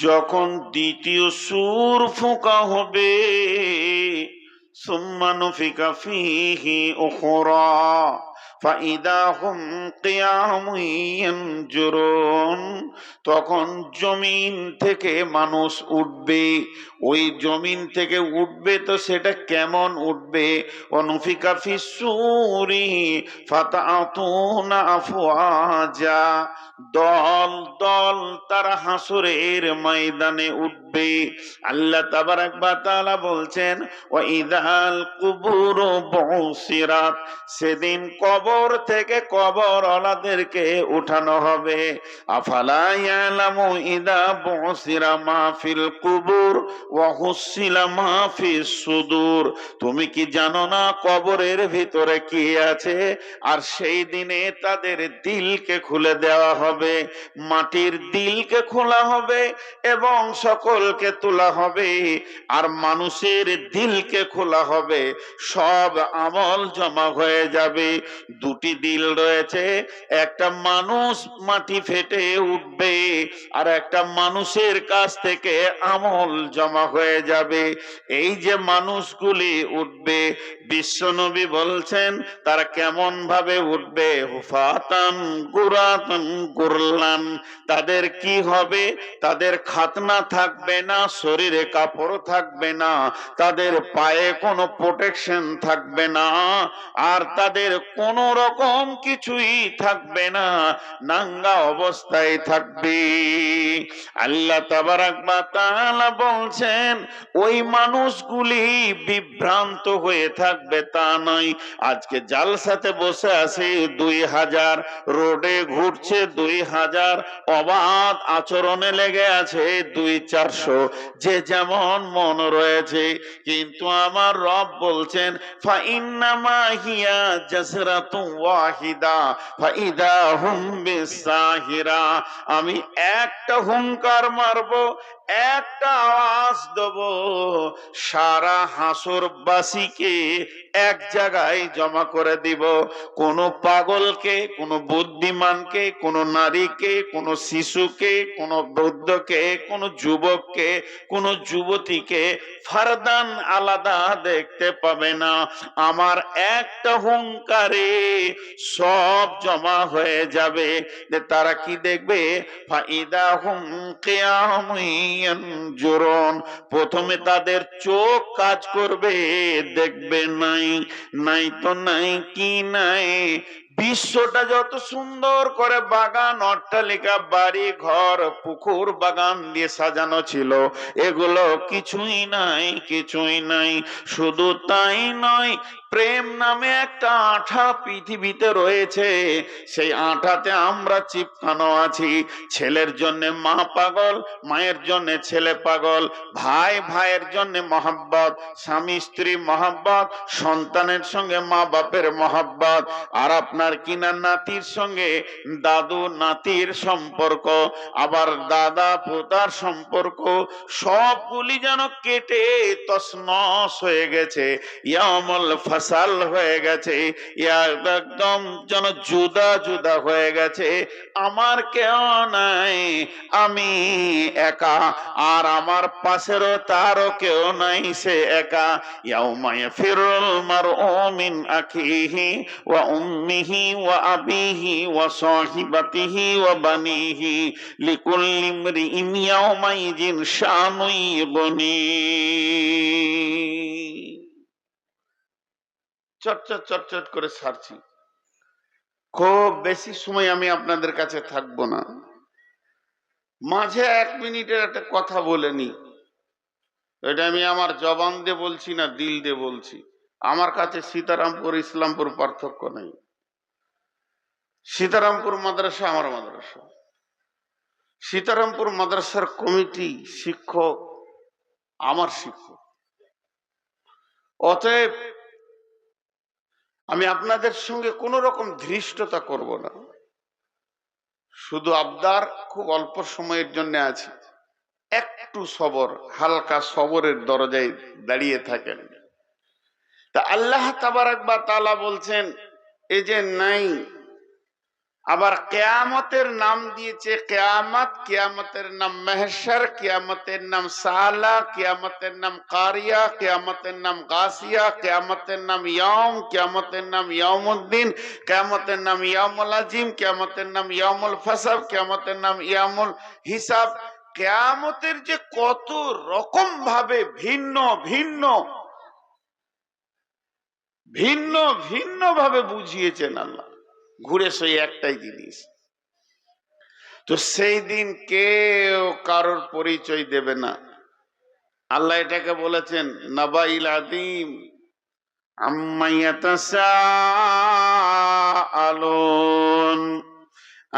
যখন দ্বিতীয় সূর ফোঁকা হবে, সুম্মা নুফিকা ফীহি উখরা ফাইদা হুম কিয়ামুন ইয়ানজুরুন, তখন জমিন থেকে মানুষ উঠবে। ওই জমিন থেকে উঠবে তো সেটা কেমন উঠবে? অনুফিকা ফিস সূরি ফাতাতুনা আফওয়াজা, দল দল তারা হাসরের ময়দানে উঠবে। আল্লাহ তাবারাক ওয়া তাআলা বলছেন, ওয়া ইযাল কুবুরু বুসিরাত, সেদিন কবর থেকে কবরওয়ালাদেরকে উঠানো হবে। আফালা ইয়ালামু ইযা বুসিরা মা ফিল কুবুর ওয়া হুসিলা মা ফিস সুদূর, তুমি কি জানো না কবরের ভিতরে কি আছে? আর সেই দিনে তাদের দিলকে খুলে দেওয়া হবে, মাটির দিলকে খোলা হবে এবং সকলকে তোলা হবে। আর মানুষের দিলকে খোলা হবে, সব আমল জমা হয়ে যাবে। দুটি দিল রয়েছে, একটা মানুষ মাটি ফেটে উঠবে, আর একটা মানুষের কাছ থেকে আমল জমা হয়ে যাবে। এই যে মানুষগুলি উঠবে, বিশ্বনবী বলছেন তারা কেমন ভাবে উঠবে? হুফাতান গুরাতান গুরলান, তাদের কি হবে? তাদের খাতনা থাকবে না, শরীরে কাপড় থাকবে না, তাদের পায়ে কোনো প্রোটেকশন থাকবে না, আর তাদের কোন রকম কিছুই থাকবে না, নাঙ্গা অবস্থায় থাকবে। আল্লাহ তাবারাক ওয়া তাআলা বলছেন ওই মানুষগুলি বিভ্রান্ত হয়ে থাকবে তা নয়। আজকে জালসাতে বসে আছে 2000, রোডে ঘুরছে 2000, অবাধ আচরণে লেগে আছে 200-400, যে যেমন মন রয়েছে। কিন্তু আমার রব বলছেন ফাইন্নামা হিয়া জাসরাতুন ওয়াহিদা ফাইদা হুম বিসাহিরা, আমি একটা হুঙ্কার মারবো, একটা আওয়াজ দেব, সারা হাসরবাসীকে এক জায়গায় জমা করে দিব। কোন পাগলকে, কোন বুদ্ধিমানকে, কোন নারীকে, কোন শিশুকে, কোন বৃদ্ধকে, কোন যুবককে, কোন যুবতীকে ফারদান আলাদা দেখতে পাবে না। আমার একটা হুঙ্কারে সব জমা হয়ে যাবে। তারা কি দেখবে? ফাইদা হুম কিয়ামুন ইয়ানজুরুন, প্রথমে তাদের চোখ কাজ করবে, দেখবে নাই, নাই তো নাই, কি নাই? বিশ্বটা যত সুন্দর করে বাগান, অট্টালিকা, বাড়ি ঘর, পুকুর, বাগান দিয়ে সাজানো ছিল, এগুলো কিছুই নাই, কিছুই নাই। শুধু তাই নয়, প্রেম নামে একটা আঠা পৃথিবীতে রয়েছে, সেই আঠাতে আমরা চিপকানো আছি। ছেলের জন্য মা পাগল, মায়ের জন্য ছেলে পাগল, ভাই ভাইয়ের জন্য মহব্বত, স্বামী স্ত্রী মহব্বত, সন্তানের সঙ্গে মা বাপের মহব্বত, আর আপনার কিনা নাতির সঙ্গে দাদু নাতির সম্পর্ক, আবার দাদা পোতার সম্পর্ক, সবগুলি যেন কেটে তছনছ হয়ে গেছে, ইয়ামল ফাসাল হয়ে গেছে, একদম যেন জুদা জুদা হয়ে গেছে। আমার কেউ নাই, আমি একা, আর আমার পাশেরও তারও কেউ নাই, সে একা। ইয়াউমা ইয়াফিরুল মারউ মিন আখিহি ওয়া উম্মিহি ওয়া আবিহি ওয়া সাহিবাতিহি ওয়া বানিহি লিকুল্লি ইমরিইন ইয়াউমাইযিন শানুন ইউগনি। চটচট চটচট করে ছাড়ছি, খুব বেশি সময় আমি আপনাদের কাছে থাকবো না। মাঝে 1 মিনিটের একটা কথা বলে নি, এটা আমি আমার জবান দিয়ে বলছি না, দিল দিয়ে বলছি। আমার কাছে সীতারামপুর ইসলামপুর পার্থক্য নেই। সীতারামপুর মাদ্রাসা আমার মাদ্রাসা, সীতারামপুর মাদ্রাসার কমিটি, শিক্ষক আমার শিক্ষক। অতএব আমি আপনাদের সঙ্গে কোনো রকম ধৃষ্টতা করব না, শুধু আবদার খুব অল্প সময়ের জন্য আছে, একটু সবর, হালকা সবরের দরজায় দাঁড়িয়ে থাকেন। তা আল্লাহ তাবারাক ওয়া তাআলা বলছেন, এই যে নাই, আবার কিয়ামতের নাম দিয়েছে কিয়ামত, কিয়ামতের নাম মাহশর, কিয়ামতের নাম সালা, কিয়ামতের নাম কারিয়া, কিয়ামতের নাম গাসিয়া, কিয়ামতের নাম ইয়াউম, কিয়ামতের নাম ইয়াউমুদ্দিন, কিয়ামতের নাম ইয়াউমুল আজিম, কিয়ামতের নাম ইয়াউমুল ফাসাব, কিয়ামতের নাম ইয়াউমুল হিসাব। কিয়ামতের যে কত রকম ভাবে ভিন্ন ভিন্ন ভিন্ন ভিন্ন ভাবে বুঝিয়েছেন আল্লাহ, ঘুরে সেই একটাই জিনিস। তো সেই দিন কেউ কারোর পরিচয় দেবে না। আল্লাহ এটাকে বলেছেন নাবাইল আযীম, আম্মা ইয়াতাসাআলুন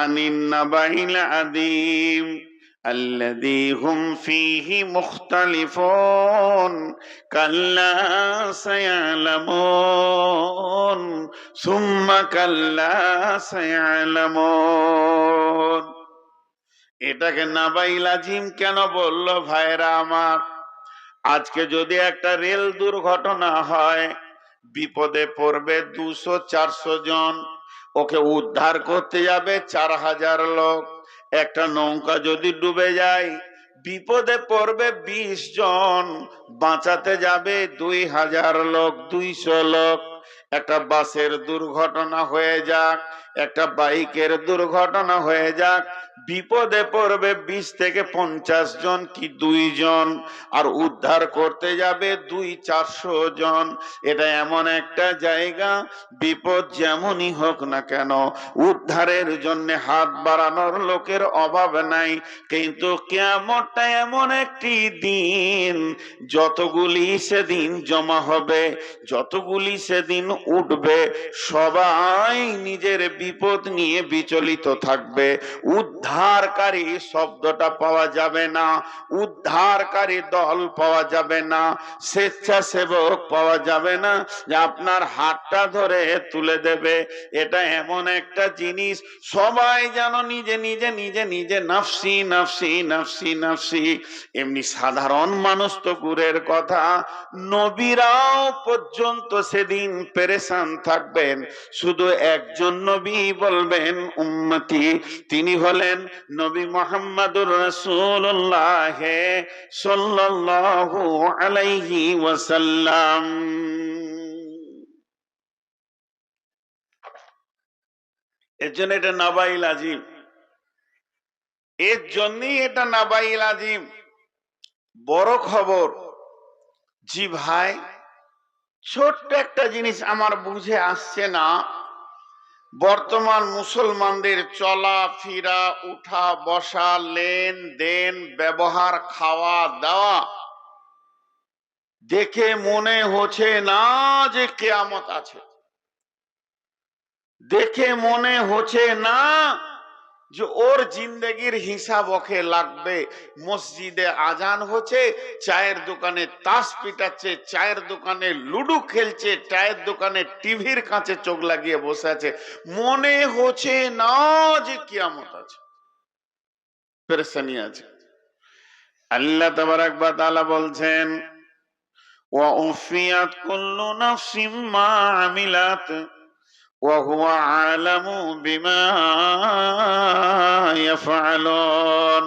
আনিন নাবাইল আযীম আল্লাযী হুম ফীহি মুখতালিফুন কাল্লা সায়ালামুন সুম্মা কাল্লা সায়ালামুন। এটাকে নাবাইল আযীম কেন বলল ভাইরা আমার? আজকে যদি একটা রেল দুর্ঘটনা হয়, বিপদে পড়বে 200-400 জন, ওকে উদ্ধার করতে যাবে 4000 লোক। একটা নৌকা যদি ডুবে যায়, বিপদে পড়বে 20 জন, বাঁচাতে যাবে 2000 লোক, 200 লোক। একটা বাসের দুর্ঘটনা হয়ে যাক, একটা বাইকের দুর্ঘটনা হয়ে যাক, বিপদে পড়বে 20 থেকে 50 জন কি 2 জন, আর উদ্ধার করতে যাবে 200-400 জন। এটা এমন একটা জায়গা, বিপদ যেমনই হোক না কেন উদ্ধারের জন্য হাত বাড়ানোর লোকের অভাব নাই। কিন্তু কিয়ামতটা এমন একটি দিন, যতগুলি সেদিন জমা হবে, যতগুলি সেদিন উঠবে, সবাই নিজের বিপদ নিয়ে বিচলিত থাকবে। উদ্ধারকারী শব্দটা পাওয়া যাবে না, উদ্ধারকারী দল পাওয়া যাবে না, স্বেচ্ছাসেবক পাওয়া যাবে না যে আপনার হাতটা ধরে তুলে দেবে। এটা এমন একটা জিনিস, সবাই যেন নিজে নিজে নিজে নিজে নাফসি নাফসি নাফসি নাফসি। এমনি সাধারণ মানুষ তো দূরের কথা, নবীরাও পর্যন্ত সেদিন পেরেশান থাকবেন। শুধু একজন নবী বলবেন উম্মতি, তিনি হলেন নবী মুহাম্মদুর রাসূলুল্লাহ সাল্লাল্লাহু আলাইহি ওয়াসাল্লাম। এর জন্য এটা নাবাইল আযীম, এর জন্যই এটা নাবাইল আযীম। বড় খবর। জি ভাই, ছোট্ট একটা জিনিস আমার বুঝে আসছে না, বর্তমান মুসলমানদের চলা ফিরা, উঠা বসা, লেনদেন, ব্যবহার, খাওয়া দাওয়া দেখে মনে হচ্ছে না যে কিয়ামত আছে। দেখে মনে হচ্ছে না যে ওর জিন্দেগির হিসাব ওকে লাগবে। মসজিদে আজান হচ্ছে, চায়ের দোকানে তাস পিটাচ্ছে, চায়ের দোকানে লুডু খেলছে, চায়ের দোকানে টিভির কাছে চোখ লাগিয়ে বসে আছে। মনে হচ্ছে না যে কিয়ামত আছে, পেরেশানি আছে। আল্লাহ তাবারাক ওয়া তাআলা বলছেন ওয়া উফিয়াত কুল্লু নাফসিম মা আমিলাত ওয়া হুয়া আলামু বিমা ইয়াফআলুন।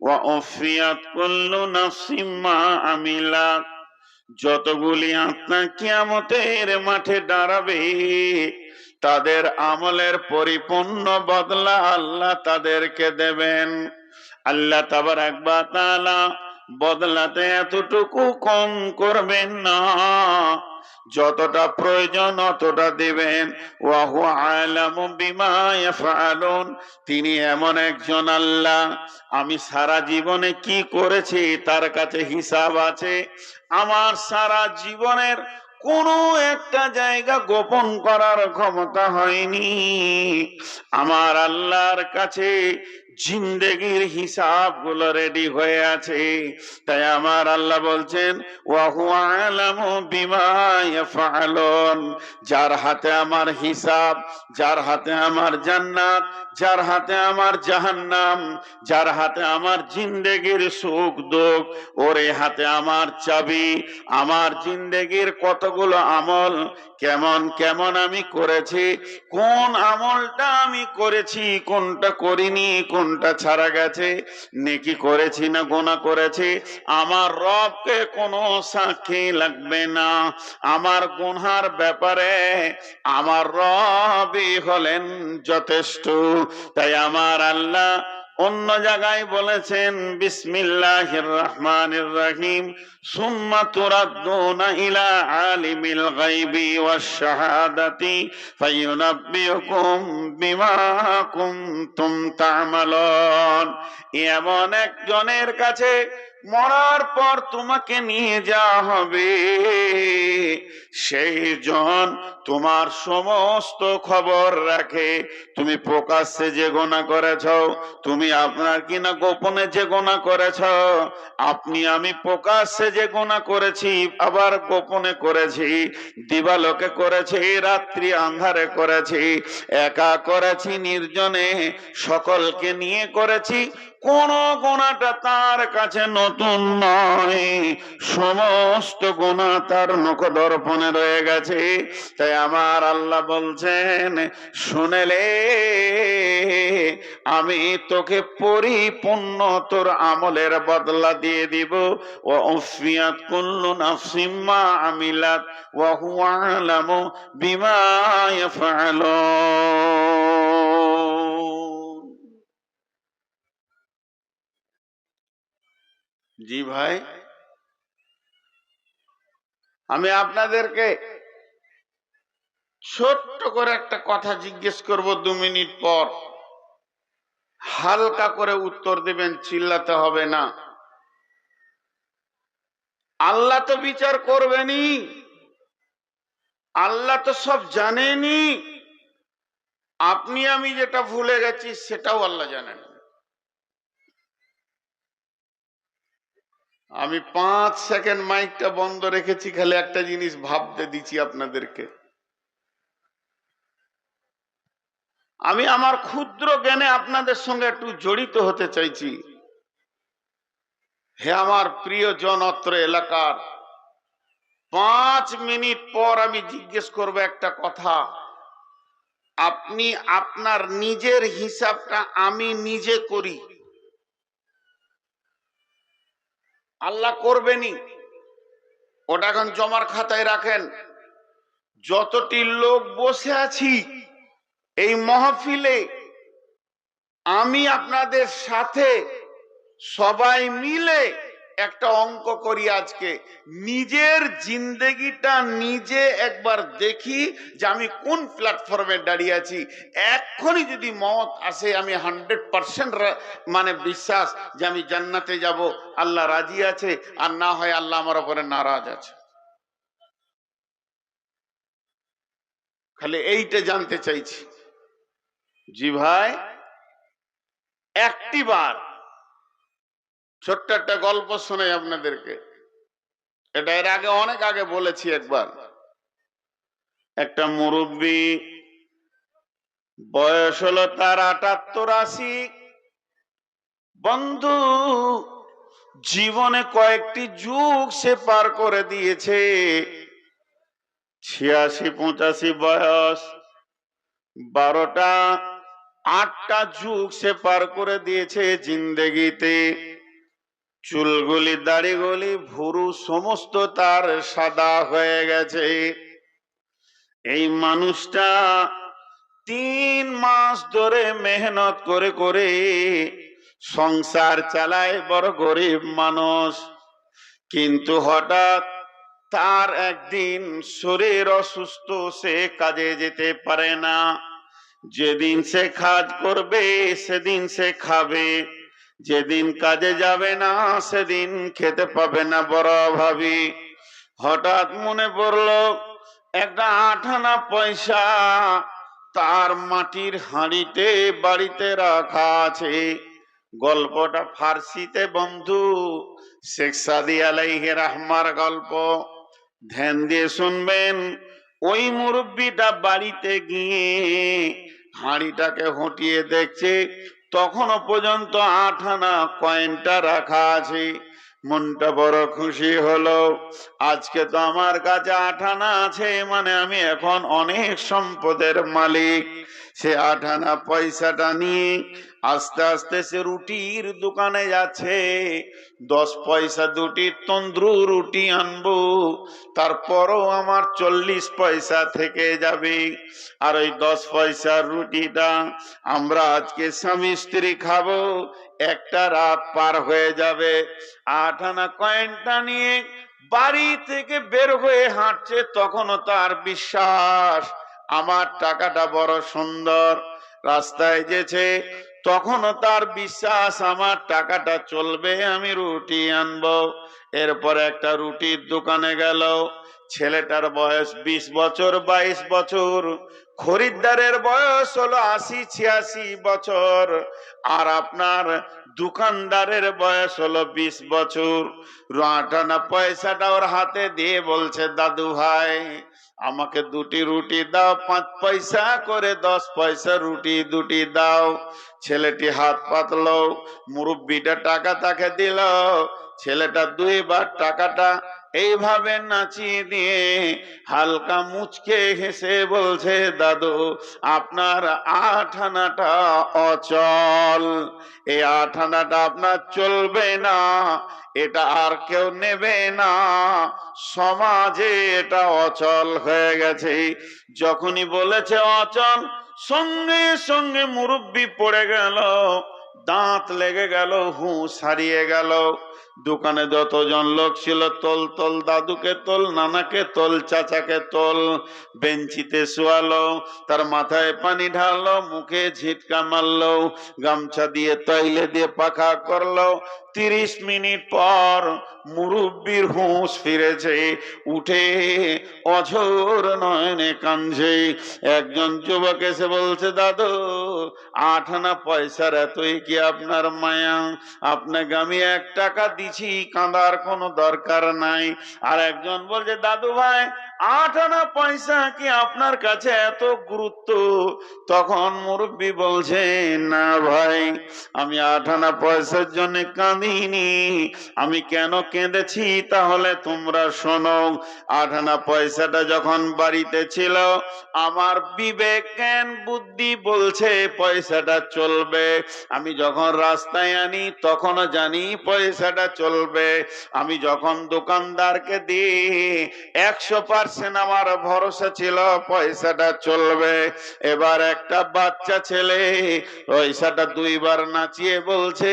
ওয়া উফিয়াত কুল্লু নাফসিম মা আমিলাত, যতগুলি আত্মা কিয়ামতের মাঠে দাঁড়াবে, তাদের আমলের পরিপূর্ণ বদলা আল্লাহ তাদেরকে দেবেন। আল্লাহ তাবারাক ওয়া তাআলা বদলাতে এতটুকু কম করবেন না, যতটা প্রয়োজন অতটা দিবেন। ওয়া হুয়া আলামু বিমা ইয়াফআলুন, তিনি এমন একজন আল্লাহ, আমি সারা জীবনে কি করেছি তার কাছে হিসাব আছে। আমার সারা জীবনের কোনো একটা জায়গা গোপন করার ক্ষমতা হয়নি। আমার আল্লাহর কাছে জিন্দেগির হিসাব গুলো রেডি হয়ে আছে। তাই আমার আল্লাহ বলছেন ওয়া হুয়া আলামু বিমা ইয়াফআলুন, যার হাতে আমার হিসাব, যার হাতে আমার জান্নাত, যার হাতে আমার জাহান্নাম, যার হাতে আমার জিন্দেগির সুখ দুঃখ, ওর এই হাতে আমার চাবি। আমার জিন্দেগির কতগুলো আমল কেমন কেমন আমি করেছি, কোন আমলটা আমি করেছি, কোনটা করিনি, কোনটা ছাড়া গেছে, নেকি করেছি না গুনাহ করেছি, আমার রবকে কোনো সাক্ষী লাগবে না। আমার গুনহার ব্যাপারে আমার রবই হলেন যথেষ্ট। তাই আমার আল্লাহ অন্য জায়গায় বলেছেন বিসমিল্লাহির রহমানির রহিম সুম্মা তুরাদ্দুনা ইলা আলিমিল গায়বি ওয়াশ শাহাদাতি ফায়ুনাব্বিউকুম বিমা কুনতুম তা'মালুন। এমন একজনের কাছে মরার পর তোমাকে নিয়ে যাওয়া হবে, সেই জন তোমার সমস্ত খবর রাখে। তুমি প্রকাশ্যে যে গুনাহ করেছ, তুমি আপনার কিনা গোপনে যে গুনাহ করেছ, আপনি আমি প্রকাশ্যে যে গুনাহ করেছি আবার গোপনে করেছি, দিবালোকে করেছি, রাত্রি আন্ধারে করেছি, একা করেছি, নির্জনে, সকলকে নিয়ে করেছি, কোন গুনাহটা তার কাছে নতুন নয়, সমস্ত গুনাহ তার নখদর্পণে রয়ে গেছে। তাই আমার আল্লাহ বলছেন শুনেলে আমি তোকে পরিপূর্ণ তোর আমলের বদলা দিয়ে দিব। ওয়া উফিয়াত কুল্লু নাফসিম মা আমিলাত ওয়া হুয়া আলামু বিমা ইয়াফআলুন। জি ভাই, আমি আপনাদেরকে ছোট্ট করে একটা কথা জিজ্ঞেস করব, 2 মিনিট পর হালকা করে উত্তর দিবেন, চিল্লাতে হবে না। আল্লাহ তো বিচার করবেনই, আল্লাহ তো সব জানেনই, আপনি আমি যেটা ভুলে গেছি সেটাও আল্লাহ জানেন। আমি 5 সেকেন্ড মাইকটা বন্ধ রেখেছি, খালি একটা জিনিস ভাবতে দিচ্ছি আপনাদেরকে। আমি আমার ক্ষুদ্র জ্ঞানে আপনাদের সঙ্গে একটু জড়িত হতে চাইছি। হে আমার প্রিয় জন অত্র এলাকার, 5 মিনিট পর আমি জিজ্ঞেস করব একটা কথা, আপনি আপনার নিজের হিসাবটা আমি নিজে করি, আল্লাহ করবেনই, ওটা এখন জমার খাতায় রাখেন। যতটি লোক বসে আছি এই মাহফিলে, আমি আপনাদের সাথে সবাই মিলে একটা অঙ্ক করি আজকে। নিজের জিন্দেগিটা নিজে একবার দেখি যে আমি কোন প্ল্যাটফর্মে দাঁড়িয়ে আছি। এক্ষুনি যদি মওত আসে, আমি 100% মানে বিশ্বাস যে আমি জান্নাতে যাব, আল্লাহ রাজি আছে, আর না হয় আল্লাহ আমার উপরে নারাজ আছে। খালি এইটা জানতে চাইছি। জি ভাই, একটিবার ছোট্ট একটা গল্প শোনাই আপনাদেরকে। এটা এর আগে অনেক আগে বলেছি একবার। একটা মুরব্বী, বয়স হলো তার 78-80। বন্ধু, জীবনে কয়েকটি যুগ সে পার করে দিয়েছে। 86-85 বয়স, 12টা 8টা যুগ সে পার করে দিয়েছে জিন্দেগিতে। চুলগুলি, দাড়িগুলি, ভুরু সমস্ত তার সাদা হয়ে গেছে। এই মানুষটা 3 মাস ধরে মেহনত করে করে সংসার চালায়, বড় গরিব মানুষ। কিন্তু হঠাৎ তার একদিন শরীর অসুস্থ, সে কাজে যেতে পারে না। যেদিন সে কাজ করবে সেদিন সে খাবে, যেদিন কাজে যাবে না সেদিন খেতে পাবে না, বড় অভাবী। হঠাৎ মনে পড়লো একটা 8 আনা পয়সা তার মাটির হাঁড়িতে বাড়িতে রাখা আছে। গল্পটা ফার্সিতে বন্ধু, শেখ সাদি আলাইহি রাহমার গল্প। ধ্যান দিয়ে শুনবেন। ওই মুরব্বিটা বাড়িতে গিয়ে হাঁড়িটাকে হটিয়ে দেখছে, তখনও পর্যন্ত 8 আনা কয়েনটা রাখা আছে। মনটা বড় খুশি হলো, আজকে তো আমার কাছে 8 আনা আছে, মানে আমি এখন অনেক সম্পদের মালিক। সে 8 আনা পয়সাটা নিয়ে আস্তে আস্তে সে রুটির দোকানে যাচ্ছে। 10 পয়সা দুটি তন্দুর রুটি আনবো, তারপরও আমার 40 পয়সা থেকে যাবে। আর ওই 10 পয়সার রুটিটা আমরা আজকে স্বামী স্ত্রী খাবো, একটা রাত পার হয়ে যাবে। 8 আনা কয়েনটা নিয়ে বাড়ি থেকে বের হয়ে হাঁটছে, তখনও তার বিশ্বাস আমার টাকাটা বড় সুন্দর। রাস্তায় যেছে, তখনও তার বিশ্বাস আমার টাকাটা চলবে, আমি রুটি আনবো। এরপর একটা রুটির দোকানে গেল। ছেলেটার বয়স 20 বছর 22 বছর, খরিদ্দারের বয়স হলো 80-86 বছর, আর আপনার দোকানদারের বয়স হলো 20 বছর। 8 আনা পয়সাটা ওর হাতে দিয়ে বলছে, দাদু ভাই আমাকে দুটি রুটি দাও, 5 পয়সা করে 10 পয়সা রুটি দুটি দাও। ছেলেটি হাত পাতলো, মুরব্বিটা টাকা তাকে দিল। ছেলেটা 2 বার টাকাটা এইভাবে নাচিয়ে দিয়ে হালকা মুচকে হেসে বলছে, দাদু আপনার 8 আনাটা অচল, এই 8 আনাটা আপনার চলবে না, এটা আর কেউ নেবে না, সমাজে এটা অচল হয়ে গেছে। যখনই বলেছে অচল, সঙ্গে সঙ্গে মুরব্বি পড়ে গেল, দাঁত লেগে গেল, হুঁশ হারিয়ে গেল। দোকানে যতজন লোক ছিল, তোল তোল, দাদুকে তোল, নানাকে তোল, চাচাকে তোল। বেঞ্চিতে শোয়ালো, তার মাথায় পানি ঢাললো, মুখে ঝিটকা মারলো, গামছা দিয়ে তৈলে দিয়ে পাখা করলো। 30 মিনিট পর মুরব্বির হুঁশ ফিরেছে, উঠে অঝোর নয়নে কাঁদছে। একজন যুবক এসে বলছে, দাদু 8 আনা পয়সার এতই কি আপনার মায়া? আপনাকে আমি 1 টাকা দিছি, কাঁদার কোনো দরকার নাই। আর একজন বলছে, দাদু ভাই 8 আনা পয়সা কি আপনার কাছে এত গুরুত্ব? তখন মুরব্বি বলছে, না ভাই, আমি 8 আনা পয়সার জন্য কাঁদিনি। আমি কেন কেঁদেছি তাহলে তোমরা শোনো। 8 আনা পয়সাটা যখন বাড়িতে ছিল, আমার বিবেক জ্ঞান বুদ্ধি বলছে পয়সাটা চলবে। আমি যখন রাস্তায় আনি তখনও জানি পয়সাটা চলবে। আমি যখন দোকানদারকে দিই 100% আমার ভরসা ছিল পয়সাটা চলবে। এবার একটা বাচ্চা ছেলে পয়সাটা 2 বার নাচিয়ে বলছে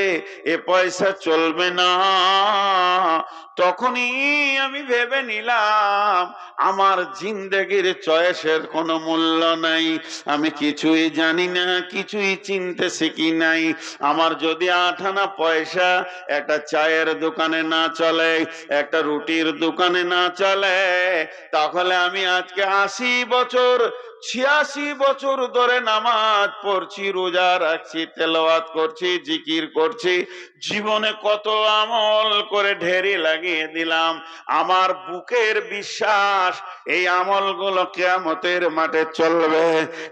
এ পয়সা চলবে না। তখনই আমি ভেবে নিলাম আমার জিন্দেগির চয়েসের কোনো মূল্য নাই, আমি কিছুই জানি না, কিছুই চিনতে শিখি নাই। আমার যদি 8 আনা পয়সা একটা চায়ের দোকানে না চলে, একটা রুটির দোকানে না চলে, তাহলে আমি আজকে 80 বছর 86 বছর ধরে নামাজ পড়ছি, রোজা রাখছি, তেলাওয়াত করছি, জিকির করছি, জীবনে কত আমল করে ঢেরি লাগিয়ে দিলাম। আমার বুকের বিশ্বাস এই আমলগুলো কিয়ামতের মাঠে চলবে,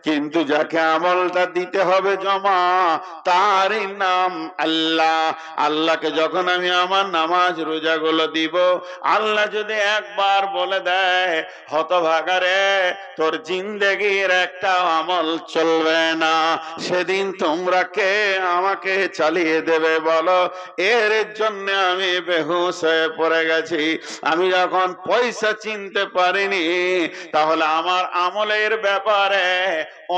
কিন্তু যাকে আমলটা দিতে হবে জমা, তারই নাম আল্লাহ। আল্লাহকে যখন আমি আমার নামাজ রোজাগুলো দিব, আল্লাহ যদি একবার বলে দেয়, হতভাগারে তোর জিন্দেগির একটা আমল চলবে না, সেদিন তোমরা কে আমাকে চালিয়ে দেবে বলো? এর জন্য আমি বেহুশ হয়ে পড়ে গেছি। আমি যখন পয়সা চিনতে পারিনি, তাহলে আমার আমলের ব্যাপারে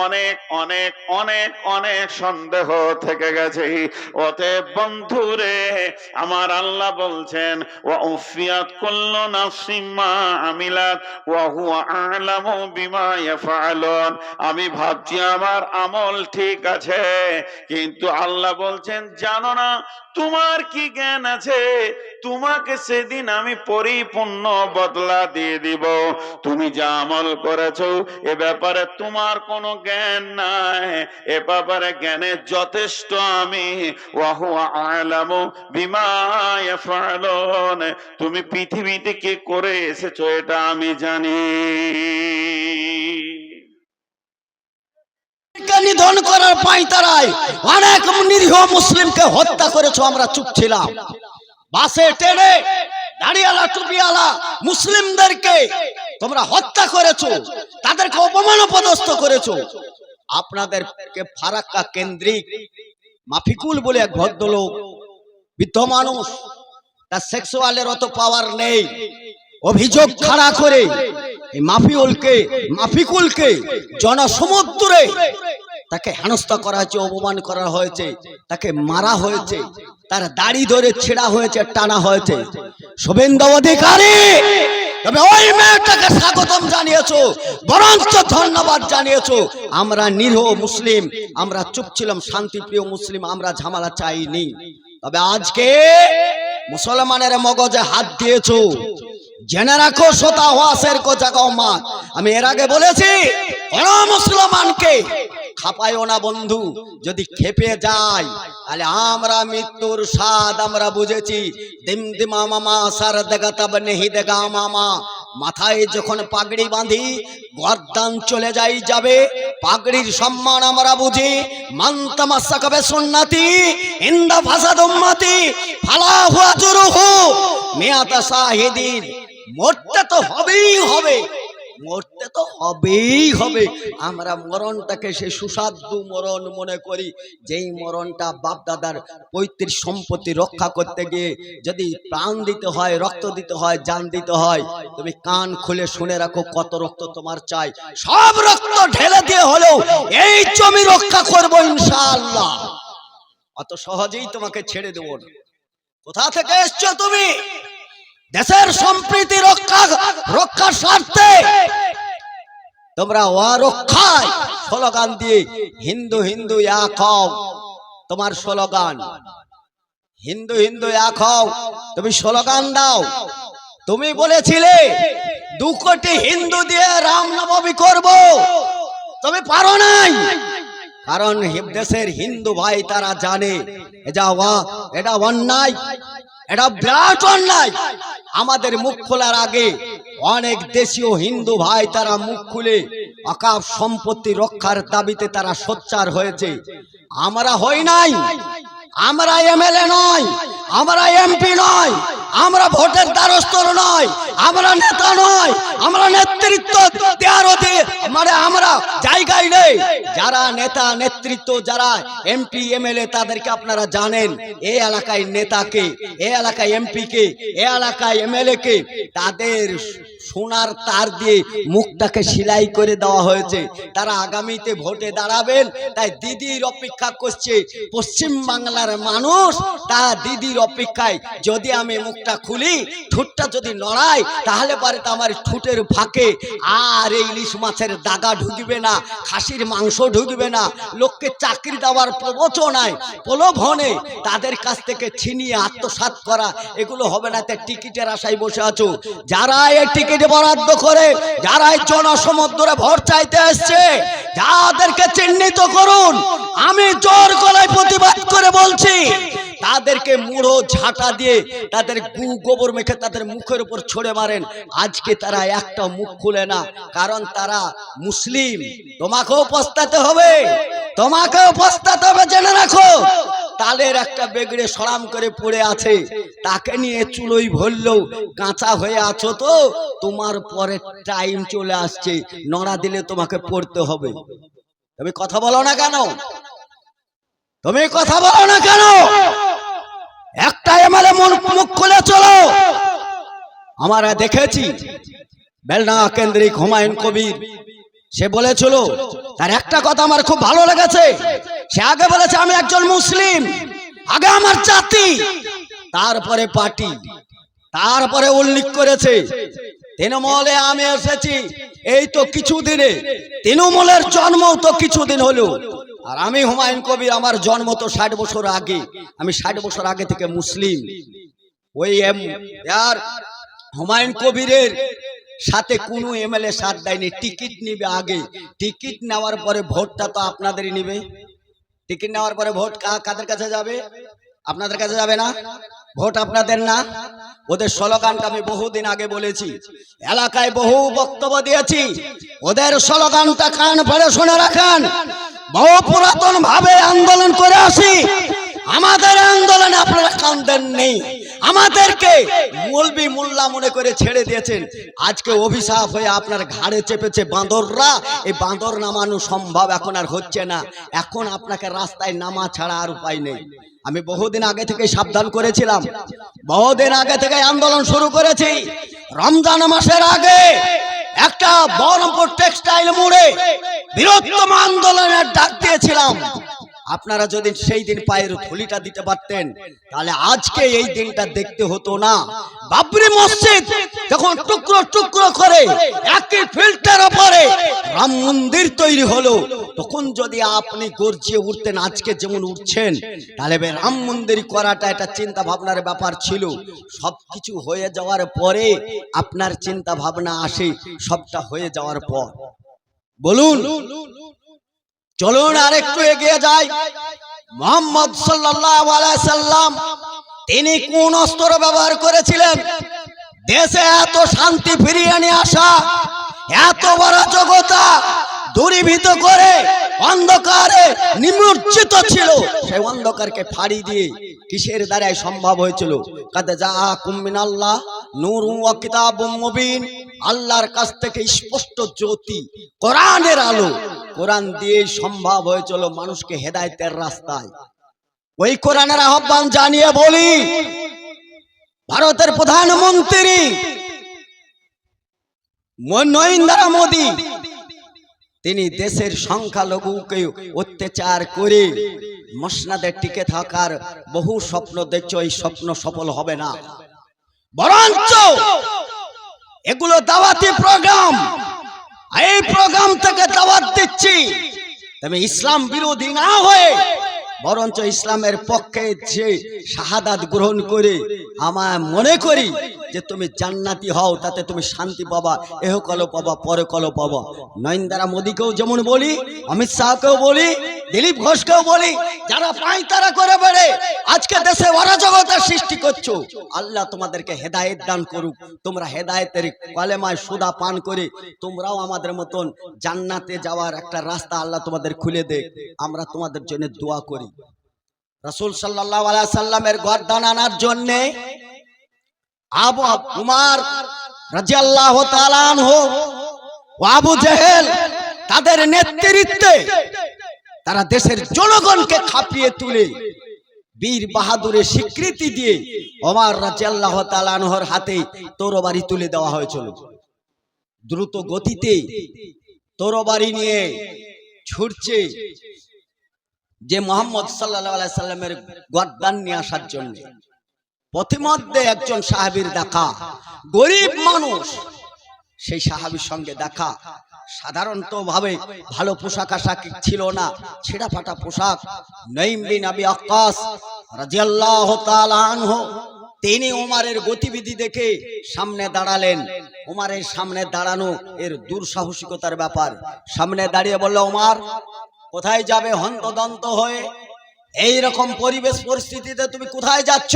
অনেক অনেক অনেক অনেক সন্দেহ থেকে গেছে। অতএব বন্ধুরে, আমার আল্লাহ বলছেন, ওয়া উফিয়াত কুল্লু নাফসিম মা আমিলাত ওয়া হুয়া আ'লামু বিমা ইয়াফআলুন। আমি ভাবছি আমার আমল ঠিক আছে, কিন্তু আল্লাহ বলছেন, জানো না তোমার কি জ্ঞান আছে? তোমাকে সেদিন আমি পরিপূর্ণ বদলা দিয়ে দিব। তুমি যা আমল করেছো এ ব্যাপারে তোমার কোনো জ্ঞান নাই, এ ব্যাপারে জ্ঞানের যথেষ্ট আমি। ওয়াহু আ'লামু বিমা ইয়াফআলুন, তুমি পৃথিবীতে কি করে এসেছো এটা আমি জানি। নিধন করার পাঁয়তারায় অনেক নিরীহ মুসলিমকে হত্যা করেছো, আমরা চুপ ছিলাম। বাসে ট্রেনে দাড়িওয়ালা টুপিওয়ালা মুসলিমদেরকে তোমরা হত্যা করেছো, তাদেরকে অপমান অপদস্থ করেছো। আপনাদেরকে ফারাক্কা কেন্দ্রিক মাফিকুল বলে এক ভদ্রলোক, বৃদ্ধ মানুষ, তার সেক্সুয়ালের অত পাওয়ার নেই, অভিযোগ খাড়া করে এই মাফিকুলকে জনসমুদ্রে তাকে হেনস্থা করা হয়েছে, অপমান করা হয়েছে, তাকে মারা হয়েছে, তার দাড়ি ধরে ছেঁড়া হয়েছে, টানা হয়েছে। শুভেন্দু অধিকারী, তবে ওই মেয়েটাকে স্বাগতম জানিয়েছো, বরঞ্চ ধন্যবাদ জানিয়েছো। আমরা নিরীহ মুসলিম, আমরা চুপ ছিলাম, শান্তিপ্রিয় মুসলিম, আমরা ঝামেলা চাইনি। তবে আজকে মুসলমানের মগজে হাত দিয়েছো, জেনে রাখো সোতা ওয়াসের কো জাগাও মা। আমি এর আগে বলেছি কোন মুসলমানকে খাপায়ও না বন্ধু, যদি খেপে যায় তাহলে আমরা মৃত্যুর স্বাদ আমরা বুঝেছি। দিমদিমা মামা সার দেগা তব নেহি দেগা মামা, মাথায় যখন পাগড়ি বাঁধি গর্দান চলে যাবে, পাগড়ির সম্মান আমরা বুঝি। মান তামাসসাকা বিসুন্নতি ইনদা ফাসাদ উম্মতি ফালা হুয়া জুরুহু মিয়াতা শাহিদিন। মরতে তো হবেই হবে, মরতে তো হবেই হবে। আমরা মরণটাকে সে সুস্বাদু মরণ মনে করি, যেই মরণটা বাপদাদার পৈতৃক সম্পত্তি রক্ষা করতে গিয়ে যদি প্রাণ দিতে হয়, রক্ত দিতে হয়, জান দিতে হয়। তুমি কান খুলে শুনে রাখো, কত রক্ত তোমার চাই, সব রক্ত ঢেলে দিয়ে হলেও এই জমি রক্ষা করবো ইনশাআল্লাহ। অত সহজেই তোমাকে ছেড়ে দেব না। কোথা থেকে এসছো তুমি? দেশের সম্প্রীতি রক্ষার স্বার্থে তোমরা অরক্ষায় স্লোগান দিয়ে হিন্দু হিন্দু এক হও, তোমার স্লোগান হিন্দু হিন্দু এক হও, তুমি স্লোগান দাও। তুমি বলেছিলে 2 কোটি হিন্দু দিয়ে রামনবমী করব, তুমি পারো নাই। কারণ দেশের হিন্দু ভাই তারা জানে এটা অন্যায়, এটা বিরাট অন্যায়। আমাদের মুখ খোলার আগে অনেক দেশীয় হিন্দু ভাই তারা মুখ খুলে অকাপ সম্পত্তি রক্ষার দাবিতে তারা সোচ্চার হয়েছে। আমরা হই নাই, আমরা এমএলএ নয়, আমরা এমপি নয়, আমরা ভোটের দ্বারস্থ নয়, আমরা নেতা নয়, আমরা নেতৃত্ব দেওয়ার মানে আমরা জায়গায় নেই। যারা নেতা নেতৃত্ব, যারা এমপি এমএলএ তাদেরকে আপনারা জানেন। এই এলাকায় নেতাকে, এই এলাকায় এমপি কে, এই এলাকায় এমএলএ কে তাদের সোনার তার দিয়ে মুখটাকে সেলাই করে দেওয়া হয়েছে। তারা আগামীতে ভোটে দাঁড়াবেন, তাই দিদির অপেক্ষা করছে পশ্চিম বাংলার মানুষ। তা দিদির অপেক্ষায় যদি আমি মুখটা খুলি, ঠোঁটটা যদি নড়াই, তাহলে পরে তো আমার ঠোঁটের ফাঁকে আর এই ইলিশ মাছের দাগা ঢুকবে না, খাসির মাংস ঢুকবে না। লোককে চাকরি দেওয়ার প্রবচনায়, প্রলোভনে তাদের কাছ থেকে ছিনিয়ে আত্মসাৎ করা, এগুলো হবে না। তাই টিকিটের আশায় বসে আছো। যারা এই টিকিট বরাদ্দ করে, যারা এই জনসমুদ্রে ভোট চাইতে এসছে, যাদেরকে চিহ্নিত করুন। আমি জোর গলায় প্রতিবাদ করে বলছি, তাদেরকে মুড়ো ঝাঁটা দিয়ে তাদের গোবর মেখে তাদের মুখের উপর ছড়ে মারেন। আজকে তারা একটা মুখ খুলে না, কারণ তারা মুসলিম। তোমাকেও পস্তাতে হবে, তোমাকেও পস্তাতে হবে, জেনে রাখো। তালের একটা বেগড়ে সরাম করে পড়ে আছে, তাকে নিয়ে চুলোই ভরলেও কাঁচা হয়ে আছো তো, তোমার পরে টাইম চলে আসছে, নড়া দিলে তোমাকে পড়তে হবে। তুমি কথা বলো না কেন? তুমি কথা বলো না কেন? একটা এমএলএ মুখ খুলে চলো। আমরা দেখেছি বেলডাঙ্গা কেন্দ্রিক হুমায়ুন কবির, সে বলেছিল, তার একটা কথা আমার খুব ভালো লেগেছে। সে আগে বলেছে আমি একজন মুসলিম, আগে আমার জাতি, তারপরে পার্টি, তারপরে উল্লেখ করেছে তৃণমূলে আমি এসেছি এই তো কিছুদিনে, তৃণমূলের জন্ম তো কিছুদিন হলো। আর আমি হুমায়ুন কবির, আমার জন্ম তো 60 বছর আগে, আমি 60 বছর আগে থেকে মুসলিম। ওই আর হুমায়ুন কবিরের সাথে কোনো এমএলএ সাথ দেয়নি। টিকিট নিবে আগে, টিকিট নেওয়ার পরে ভোটটা তো আপনাদেরই নিবে। টিকিট নেওয়ার পরে ভোট কাদের কাছে যাবে? আপনাদের কাছে যাবে না? ভোট আপনাদের না? ওদের স্লোগানটা আমি বহুদিন আগে বলেছি, এলাকায় বহু বক্তব্য দিয়েছি। ওদের স্লোগানটা কান ভরে শুনে রাখেন। বহু পুরাতন ভাবে আন্দোলন করে আসি, আমাদের আন্দোলনে আপনারা কান দেননি, আমাদেরকে মৌলবি মোল্লা মনে করে ছেড়ে দিয়েছেন। আজকে অভিশাপ হয়ে আপনার ঘাড়ে চেপেছে বাঁদররা। এই বাঁদর নামানো সম্ভব এখন আর হচ্ছে না। এখন আপনাকে রাস্তায় নামা ছাড়া আর উপায় নেই। আমি বহুদিন আগে থেকে সাবধান করেছিলাম, বহুদিন আগে থেকে আন্দোলন শুরু করেছি। রমজান মাসের আগে একটা বহরমপুর টেক্সটাইল মোড়ে বৃহত্তম আন্দোলনের ডাক দিয়েছিলাম। আপনারা যদি সেই দিন পায়ের ধুলিটা দিতে পারতেন তাহলে আজকে এই দিনটা দেখতে হতো না। বাবরি মসজিদ যখন টুকরো টুকরো করে একই ফিল্টার উপরে রাম মন্দির তৈরি হলো, তখন যদি আপনি গর্জিয়ে উঠতেন আজকে যেমন উঠছেন, তাহলে রাম মন্দির করাটা এটা চিন্তা ভাবনার ব্যাপার ছিল। সবকিছু হয়ে যাওয়ার পরে আপনার চিন্তা ভাবনা আসে সবটা হয়ে যাওয়ার পর। বলুন, চলুন আর একটু এগিয়ে যাই। মুহাম্মদ সাল্লাল্লাহু আলাইহি সাল্লাম তিনি কোন অস্ত্র ব্যবহার করেছিলেন? দেশে এত শান্তি ফিরিয়ে নিয়ে আসা, এত বড় জগতা দূরীভূত করে অন্ধকারে নিমজ্জিত ছিল, সেই অন্ধকারকে ফাড়ি দিয়ে কিসের দ্বারা সম্ভব হয়েছিল? কাদ জাআকুম মিনাল্লাহ নূরুন ওয়া কিতাবুম মুবিন, আল্লাহর কাছ থেকে স্পষ্ট জ্যোতি কোরআনের আলো, কোরআন দিয়ে সম্ভব হয়েছিল মানুষকে হেদায়েতের রাস্তায়। ওই কোরআনের আহ্বান জানিয়ে বলি, ভারতের প্রধানমন্ত্রী নরেন্দ্র মোদী তিনি দেশের সংখ্যালঘুকে অত্যাচার করে মসনদে টিকে থাকার বহু স্বপ্ন দেখছে। ওই স্বপ্ন সফল হবে না, বরঞ্চ এগুলো দাওয়াতি প্রোগ্রাম। এই প্রোগ্রাম থেকে দাওয়াত দিচ্ছি তুমি ইসলাম বিরোধী না হয়ে বরঞ্চ ইসলামের পক্ষে যে শাহাদাত গ্রহণ করে আমার মনে করি যে তুমি জান্নাতি হও, তাতে তুমি শান্তি পাবা, এহকালও পাবা, পরকালও পাবা। নরেন্দ্র মোদীকেও যেমন বলি, অমিত শাহকেও বলি, দিলীপ ঘোষকেও বলি, যারা পাঁয়তারা করে বেড়ে আজকে দেশে অরাজকতার সৃষ্টি করছো, আল্লাহ তোমাদেরকে হেদায়েত দান করুক। তোমরা হেদায়েতের কলেমায় সুদা পান করে তোমরাও আমাদের মতন জান্নাতে যাওয়ার একটা রাস্তা আল্লাহ তোমাদের খুলে দেখ। আমরা তোমাদের জন্য দোয়া করি। রাসূল সাল্লাল্লাহু আলাইহি সাল্লামের গর্দান আনার জন্য আবু উমর রাদিয়াল্লাহু তাআলা আনহু ও আবু জেহেল তাদের নেতৃত্বে তারা দেশের জনগণকে খাপিয়ে তুলে বীর বাহাদুরের স্বীকৃতি দিয়ে ওমর রাদিয়াল্লাহু তাআলা আনহুর হাতে তরবারি তুলে দেওয়া হয়েছিল। দ্রুত গতিতে তরবারি নিয়ে ছুটছে যে মুহাম্মদ সাল্লাল্লাহু আলাইহি সাল্লামের গর্দান নিয়ে আসার জন্য। পথিমধ্যে একজন সাহাবীর দেখা, গরিব মানুষ, সেই সাহাবীর সঙ্গে দেখা। সাধারণত ভাবে ভালো পোশাক আশাক ছিল না, ছেঁড়া ফাটা পোশাক। নঈম বিন আবি ওয়াক্কাস রাদিয়াল্লাহু তাআলা আনহু তিনি ওমরের গতিবিধি দেখে সামনে দাঁড়ালেন। ওমরের সামনে দাঁড়ানো এর দুঃসাহসিকতার ব্যাপার। সামনে দাঁড়িয়ে বলল, ওমর কোথায় যাবে হন্তদন্ত হয়ে? এই রকম পরিবেশ পরিস্থিতিতে তুমি কোথায় যাচ্ছ?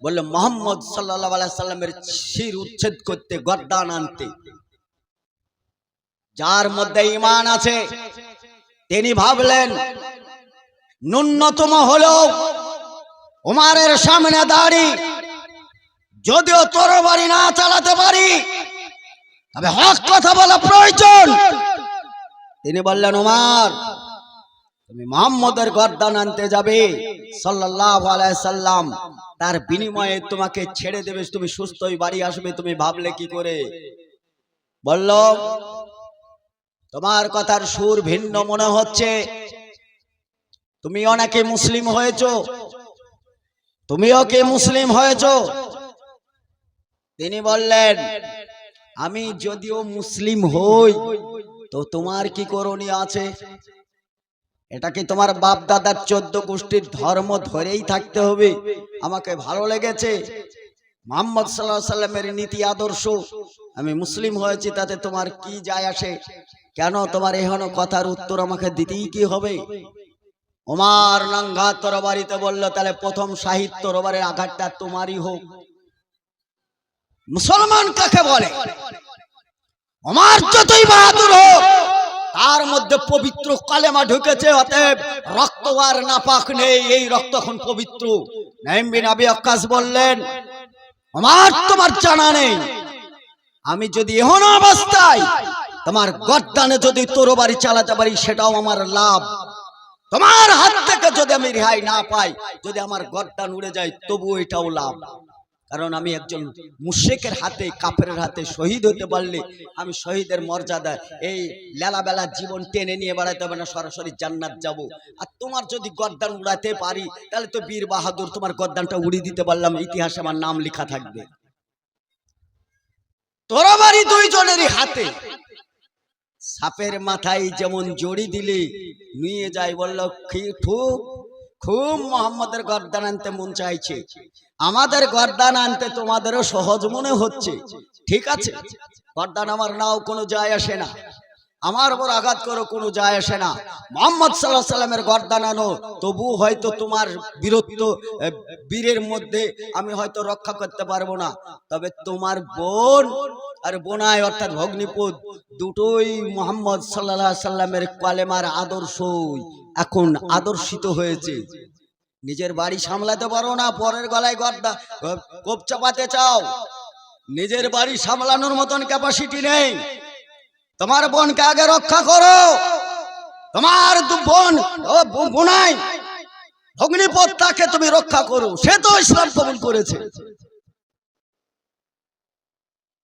বলল, মুহাম্মদ সাল্লাল্লাহু আলাইহি সাল্লামের শির উচ্ছেদ করতে, গর্দান আনতে। যার মধ্যে ঈমান আছে তিনি ভাবলেন ন্যূনতম হলেও ওমরের সামনে দাঁড়ি যদিও তরবারি না চালাতে পারি, তবে হক কথা বলা প্রয়োজন। তিনি বললেন, ওমর তুমি মুহাম্মদের গর্দান আনতে যাবে সাল্লাল্লাহু আলাইহি সাল্লাম, তার বিনিময়ে তোমাকে ছেড়ে দেবে, তুমি সুস্থই বাড়ি আসবে। তুমি ভাবলে কি করে? বলল, তোমার কথার সুর ভিন্ন মনে হচ্ছে, তুমিও নাকি মুসলিম হয়েছো, তুমিও কি মুসলিম হয়েছো? তিনি বললেন, আমি যদিও মুসলিম হই তো তোমার কি করণীয় আছে? এটা কি তোমার বাপ দাদার 14 গোষ্ঠীর ধর্ম ধরেই থাকতে হবে? আমাকে ভালো লেগেছে মুহাম্মদ সাল্লাল্লাহু আলাইহি সাল্লামের নীতি আদর্শ, আমি মুসলিম হয়েছি, তাতে তোমার কি যায় আসে? কেন তোমার এখনো কথার উত্তর আমাকে দিতেই কি হবে? ওমর নাঙ্গা তরবারিতে বলল, তাহলে প্রথম শাহিদ তরবারের আঘাতটা তোমারই হোক। মুসলমান কাকে বলে? ওমর যতই বাহাদুর হোক, তার মধ্যে পবিত্র কালেমা ঢুকেছে, অতএব রক্ত আর নাপাক নেই, এই রক্ত এখন পবিত্র। নাঈম বিন আবি ওয়াক্কাস বললেন, ওমর তোমার জানা নেই, আমি যদি এমন অবস্থায় তোমার গর্দানে যদি তরবারি চালাতে পারি সেটাও আমার লাভ। তোমার হাত থেকে যদি আমি রেহাই না পাই, যদি আমার গর্দান উড়ে যায়, তবু এটাও লাভ। কারণ আমি একজন মুশরিকের হাতে, কাফেরের হাতে শহীদ হতে পারলে আমি শহীদের মর্যাদা, এই লেলাবেলা জীবন টেনে নিয়ে বেড়াতে হবে না, সরাসরি জান্নাত যাব। আর তোমার যদি গর্দান উড়াতে পারি, তাহলে তো বীর বাহাদুর, তোমার গর্দানটা উড়িয়ে দিতে পারলাম, ইতিহাসে আমার নাম লেখা থাকবে। তরবারি দুইজনেরই হাতে, সাপের মাথায় যেমন জড়ি দিলে নিয়ে যায়, বলল খুব মোহাম্মদের গর্দান আনতে মন চাইছে, আমাদের গর্দান আনতে তোমাদেরও সহজ মনে হচ্ছে, ঠিক আছে, গর্দান আমার নাও, কোনো যায় আসে না, আমার উপর আঘাত করো, কোনো যায় আসে না, মুহাম্মদ সাল্লাল্লাহু আলাইহি সাল্লামের গর্দান আনো, তবু হয়তো তোমার বীরত্ব, বীরের মধ্যে আমি হয়তো রক্ষা করতে পারবো না, তবে তোমার বোন আর বোনাই অর্থাৎ ভগ্নিপদ দুটোই মুহাম্মদ সাল্লাল্লাহু আলাইহি সাল্লামের কালেমার আদর্শ এখন আদর্শিত হয়েছে। নিজের বাড়ি সামলাতে পারো না, পরের গলায় গর্দা কোপ চাপাতে চাও, নিজের বাড়ি সামলানোর মতন ক্যাপাসিটি নেই। তোমার বোনকে আগে রক্ষা করো, তোমার বোন বোনাই ভগ্নিপদ তাকে তুমি রক্ষা করো, সে তো ইসলাম কবুল করেছে।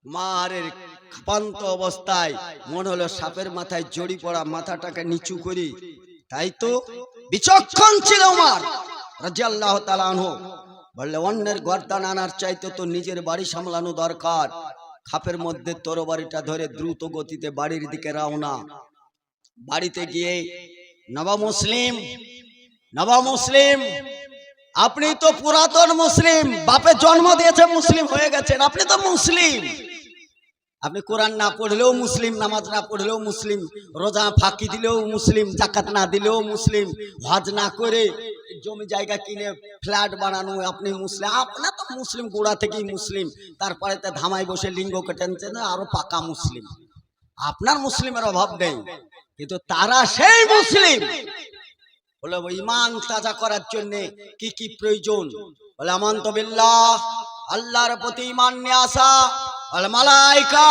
মারের খাপান্ত অবস্থায় মনে হলো সাপের মাথায় জড়ি পড়া, মাথাটাকে নিচু করি, তাই তো বিচক্ষণ ছিল ওমর রাদিয়াল্লাহু তাআলা আনহু, বললে অন্যের গর্দান আনার চাইতে তো নিজের বাড়ি সামলানো দরকার। খাপের মধ্যে তরবারিটা ধরে দ্রুত গতিতে বাড়ির দিকে রওনা। বাড়িতে গিয়ে নবা মুসলিম, আপনি তো পুরাতন মুসলিম, বাপে জন্ম দিয়েছে মুসলিম হয়ে গেছেন, আপনি তো মুসলিম, আপনি কোরআন না পড়লেও মুসলিম, নামাজ না পড়লেও মুসলিম, রোজা ফাঁকি দিলেও মুসলিম, জাকাত না দিলেও মুসলিম, হজ না করে জমি জায়গা কিনে ফ্ল্যাট বানানো আপনি মুসলিম, আপনার তো মুসলিম গোড়া থেকেই মুসলিম, তারপরে তো ধামায় বসে লিঙ্গ কেটেছে না, আরো পাকা মুসলিম, আপনার মুসলিমের অভাব নেই। কিন্তু তারা সেই মুসলিম বলে ঈমান তাজা করার জন্য কি কি প্রয়োজন, বলে আমানতু বিল্লাহ, আল্লাহর প্রতি ঈমান নিয়ে আসা, আল মালাইকা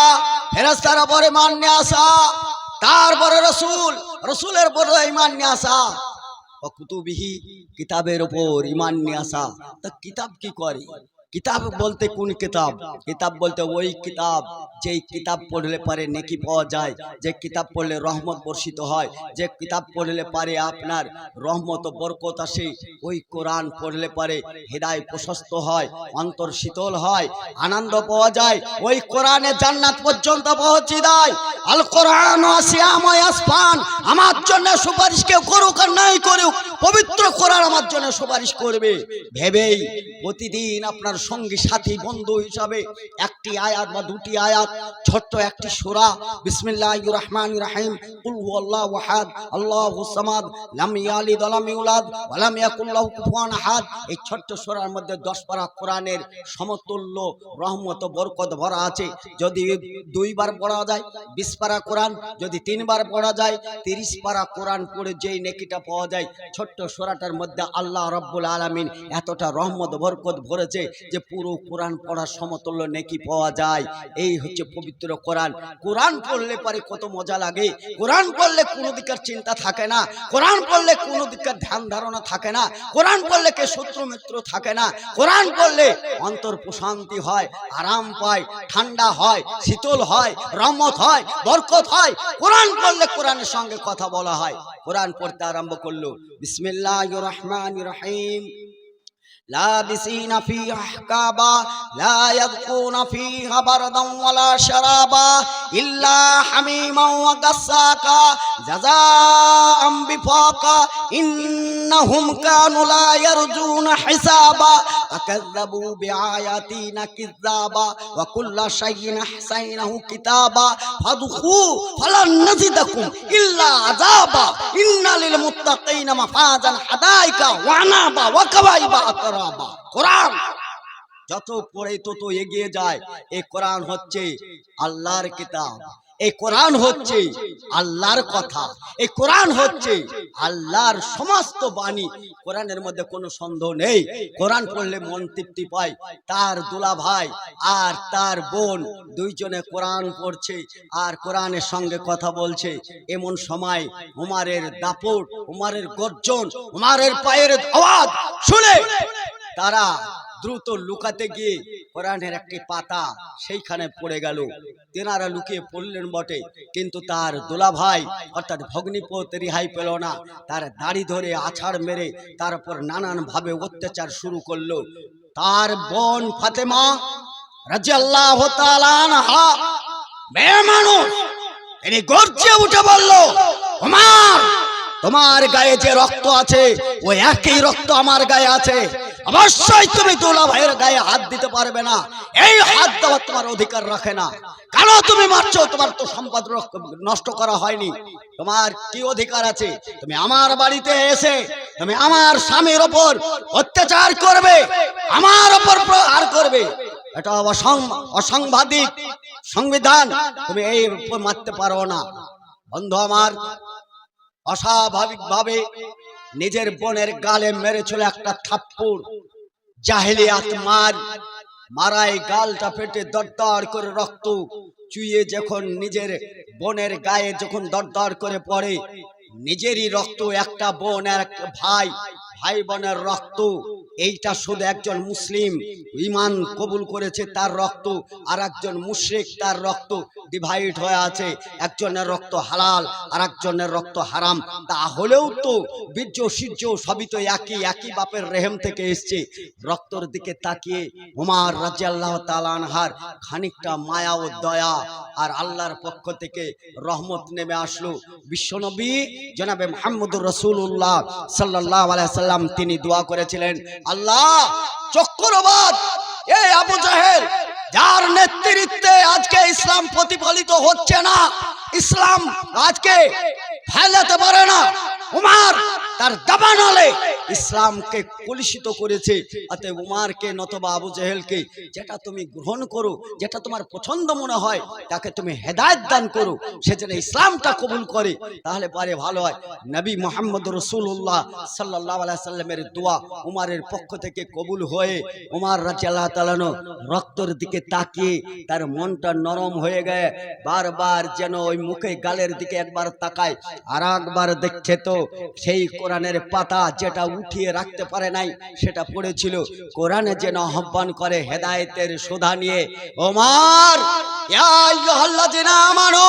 ফেরেশতার উপর ঈমান নিয়ে আসা, তারপরে রাসূলের উপর ঈমান নিয়ে আসা, ও কুতুবিহি কিতাবের উপর ঈমান নিয়ে আসা। তা কিতাব কি করে? কিতাব বলতে কোন কিতাব? কিতাব বলতে ওই কিতাব যেই কিতাব পড়লে পারে নেকি পাওয়া যায়, যে কিতাব পড়লে রহমত বর্ষিত হয়, যে কিতাব পড়লে পারে আপনার রহমত ও বরকত আসে, ওই কোরআন পড়লে পারে হৃদয় প্রশস্ত হয়, অন্তর শীতল হয়, আনন্দ পাওয়া যায়, ওই কোরআনে জান্নাত পর্যন্ত পৌঁছে দেয়। আল কোরআন ওয়াসিয়াম ইয়াসফান, আমার জন্য সুপারিশ কেউ করুক আর নাই করুক, পবিত্র কোরআন আমার জন্য সুপারিশ করবে ভেবেই প্রতিদিন আপনার সঙ্গী সাথী বন্ধু হিসাবে একটি আয়াত বা দুটি আয়াত, ছোট্ট একটি সূরা বিসমিল্লাহির রহমানির রহিম, কুল হুয়াল্লাহু আহাদ আল্লাহুস সামাদ লাম ইয়ালিদ ওয়া লাম ইউলাদ ওয়া লাম ইয়াকুল লাহু কুফুয়ান আহাদ, এই ছোট্ট সূরার মধ্যে 10 পারা কোরআনের সমতুল্য রহমত ও বরকত ভরা আছে। যদি 2 বার পড়া যায় 20 পারা কোরআন, যদি 3 বার পড়া যায় 30 পারা কোরআন পড়ে যেই নেকিটা পাওয়া যায়, ছোট্ট সূরাটার মধ্যে আল্লাহ রাব্বুল আলামিন এতটা রহমত বরকত ভরেছে যে পুরো কোরআন পড়ার সমতুল্য নেকি পাওয়া যায়। এই হচ্ছে পবিত্র কোরআন। কোরআন পড়লে পরে কত মজা লাগে, কোরআন পড়লে কোনো দিকের চিন্তা থাকে না, কোরআন পড়লে কোনো দিকের ধ্যান ধারণা থাকে না, কোরআন পড়লে কে শত্রু মিত্র থাকে না, কোরআন পড়লে অন্তর প্রশান্তি হয়, আরাম পায়, ঠান্ডা হয়, শীতল হয়, রহমত হয়, বরকত হয়। কোরআন পড়লে কোরআনের সঙ্গে কথা বলা হয়। কোরআন পড়তে আরম্ভ করলো, বিসমিল্লাহির রহমানির রহিম, লাবিসিনা ফিহা আহকাবা লা ইয়াযকুনা ফিহা বারদান ওয়ালা শারাবা ইল্লা হামিমান ওয়া গাসসাকা জাযাআম বিফাকা ইন্নাহুম কানু লা ইয়ারজুনা হিসাবা আকাযযাবু বিআয়াতিনা কিযাবা ওয়া কুল্লা শাইইন আহসাইনাহু কিতাবা ফাদখু ফালান নাজিদাকুম ইল্লা আযাবা ইন্না লিল মুত্তাকিনা মাফাজান হাদাইকা ওয়া আনাবা ওয়া কাওয়াইবা আতরাবা। কোরআন যত পড়ে তত এগিয়ে যায়। এই কোরআন হচ্ছে আল্লাহর কিতাব, এই কোরআন হচ্ছে আল্লাহর কথা, এই কোরআন হচ্ছে আল্লাহর সমস্ত বাণী। কোরআনের মধ্যে কোনো সন্দেহ নেই। কোরআন পড়লে মন তৃপ্তি পায়। তার দুলা ভাই আর তার বোন দুইজনে কোরআন পড়ছে আর কোরআনের সঙ্গে কথা বলছে। এমন সময় উমারের দাপট, উমারের গর্জন, উমারের পায়ের আওয়াজ শুনে তারা দ্রুত লুকাতে গিয়ে কোরআনের একটি পাতা সেইখানে পড়ে গেল। তেনারা লুকিয়ে পড়লেন বটে, কিন্তু তার দোলা ভাই অর্থাৎ ভগ্নিপতি রেহাই পেল না। তার দাড়ি ধরে আছাড় মেরে তার উপর নানান ভাবে অত্যাচার শুরু করলো। তার বোন ফাতেমা রাদিয়াল্লাহু তাআলা আনহা মেয়ে মানুষ, তিনি গর্জে উঠে বলল, ওমর তোমার গায়ে যে রক্ত আছে ওই একই রক্ত আমার গায়ে আছে। অবশ্যই তুমি দোলা ভাইয়ের গায়ে হাত দিতে পারবে না। এই হাত দেওয়ার তোমার অধিকার রাখে না। কেন তুমি মারছো? তোমার তো সম্পদ নষ্ট করা হয়নি। তোমার কি অধিকার আছে? তুমি আমার বাড়িতে এসে তুমি আমার স্বামীর ওপর অত্যাচার করবে, আমার ওপর প্রহার করবে। এটা অসাংবিধানিক সংবিধান, তুমি এই মারতে পারো না। বন্ধু আমার, অস্বাভাবিক ভাবে নিজের বোনের গালে মেরেছিল একটা থাপ্পড়। জাহেলিয়াত মারাই গালটা ফেটে দরদর করে রক্ত চুইয়ে যখন নিজের বোনের গায়ে যখন দরদর করে পড়ে, নিজেরই রক্ত, একটা বোন আর ভাই বোনের রক্ত, এইটা শুধু একজন মুসলিম ঈমান কবুল করেছে তার রক্ত, আর একজন মুশরিক তার রক্ত ডিভাইড হয়ে আছে। একজনের রক্ত হালাল আর একজনের রক্ত হারাম। তাহলেও তো বীর্য সূর্য সবই তো একই বাপের রেহেম থেকে এসছে। রক্তর দিকে তাকিয়ে ওমর রাদিয়াল্লাহু তাআলা আনহার খানিকটা মায়া ও দয়া আর আল্লাহর পক্ষ থেকে রহমত নেমে আসলো। বিশ্বনবী জনাবে মুহাম্মদুর রাসূলুল্লাহ সাল্লাল্লাহু আলাইহি সাল্লাম তিনি দোয়া করেছিলেন, আল্লাহ চক্রবাদ এই আবু জাহেল যার নেতৃত্বে আজকে ইসলাম প্রতিফলিত হচ্ছে না, ইসলাম আজকে ফেলাতে পারে না, উমর তার দাবানলে ইসলামকে কলুষিত করেছে। অতএব উমরকে নতবা আবু জাহেলকে যেটা তুমি গ্রহণ করো, যেটা তোমার পছন্দ মনে হয় তাকে তুমি হেদায়েত দান করো, সে যেন ইসলামটা কবুল করে, তাহলে পারে ভালো হয়। নবী মুহাম্মদ রাসূলুল্লাহ সাল্লাল্লাহু আলাইহি সাল্লামের দোয়া উমরের পক্ষ থেকে কবুল হয়ে উমর রাদিয়াল্লাহু তাআলা রক্তর দিকে তাকিয়ে তার মনটা নরম হয়ে গেছে। বারবার যেন ওই মুখে গালের দিকে একবার তাকায় আর একবার দেখছে তো সেই কোরআনের পাতা যেটা উঠিয়ে রাখতে পারে নাই সেটা পড়েছিল। কোরআনে যেন আহ্বান করে হেদায়েতের সুধা নিয়ে, ওমর ইয়া আইয়ুহাল্লাযিনা আমানু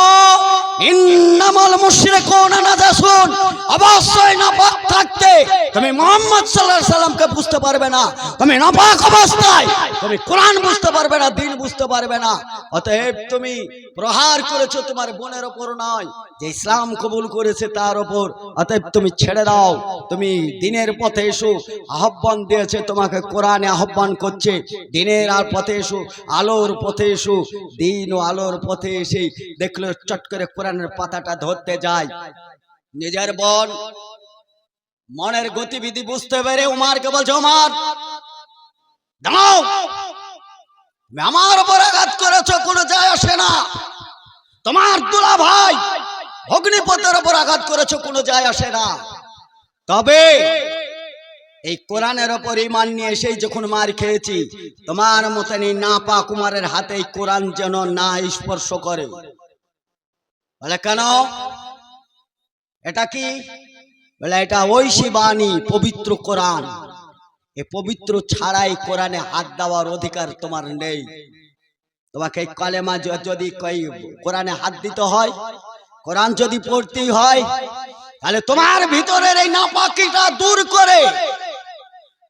ইন্নামাল মুশরিকুনা নাজাসুন, অবশ্যই নাপাক থাকতে তুমি মুহাম্মদ সাল্লাল্লাহু আলাইহি সাল্লামকে বুঝতে পারবে না, তুমি নাপাক অবস্থায় তুমি কোরআন বুঝতে পারবে না, দ্বীন বুঝতে পারবে না। অতএব তুমি প্রহার করেছো তোমার বোনের ওপর নয়, যে ইসলাম কবুল করেছে তার ওপর। অতএব তুমি ছেড়ে দাও, তুমি দ্বীনের পথে এসো। আহ্বান দিয়েছে তোমাকে, কোরআনে আহ্বান করছে দ্বীনের আর পথে এসো, আলোর পথে এসো। দ্বীন ও আলোর পথে এসে দেখলো চট করে কোরআনের পাতাটা ধরতে যায়। নিজের বোন মনের গতিবিধি বুঝতে পেরে উমরকে বলছে, ওমর দাও, আমার উপর আঘাত করেছো কোনো যায় আসে না, তোমার দুলা ভাই অগ্নিপথের উপর আঘাত করেছো কোনো যায় আসে না, তবে এই কোরআনের উপর ঈমান নিয়ে এসেই যখন মার খেয়েছি, তোমার মতন এই নাপাক উমরের হাতে কোরআন যেন না স্পর্শ করে। বলে কেন? এটা কি? বলে এটা ঐশী বাণী, পবিত্র কোরআন। এই পবিত্র ছাড়াই কোরআনে হাত দেওয়ার অধিকার তোমার নেই। তোমাকে কালেমা যদি কোরআনে হাত দিতে হয়, কোরআন যদি পড়তেই হয়, তাহলে তোমার ভিতরের এই নাপাকিটা দূর করে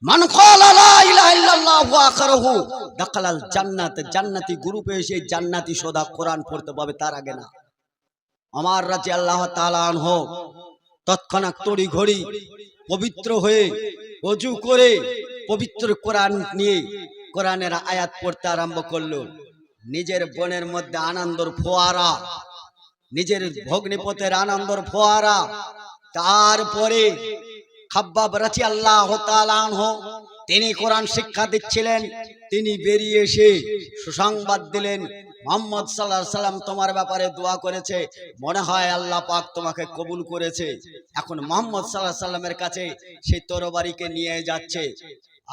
মান ক্বালা লা ইলাহা ইল্লাল্লাহু ওয়া আখরাহু দাখালাল জান্নাত, জান্নাতি গ্রুপে এসে জান্নাতি সদা কোরআন পড়তে পাবে, তার আগে না। আমার রাদিয়াল্লাহু তাআলা আনহু তৎক্ষণাৎ তড়ি ঘড়ি পবিত্র হয়ে ওযু করে পবিত্র কোরআন নিয়ে কোরআনের আয়াত পড়তে আরম্ভ করলো। নিজের বোনের মধ্যে আনন্দের ফোয়ারা, নিজের ভগ্নিপথের আনন্দের ফোয়ারা। তারপরে খাব্বাব রাদিয়াল্লাহু তাআলা আনহু তিনি কোরআন শিক্ষা দিচ্ছিলেন, তিনি বেরিয়ে এসে সুসংবাদ দিলেন, মুহাম্মদ সাল্লাল্লাহু আলাইহি সাল্লাম তোমার ব্যাপারে দোয়া করেছে, মনে হয় আল্লাহ পাক তোমাকে কবুল করেছে। এখন মুহাম্মদ সাল্লাল্লাহু আলাইহি সাল্লামের কাছে সেই তরবারিকে নিয়ে যাচ্ছে।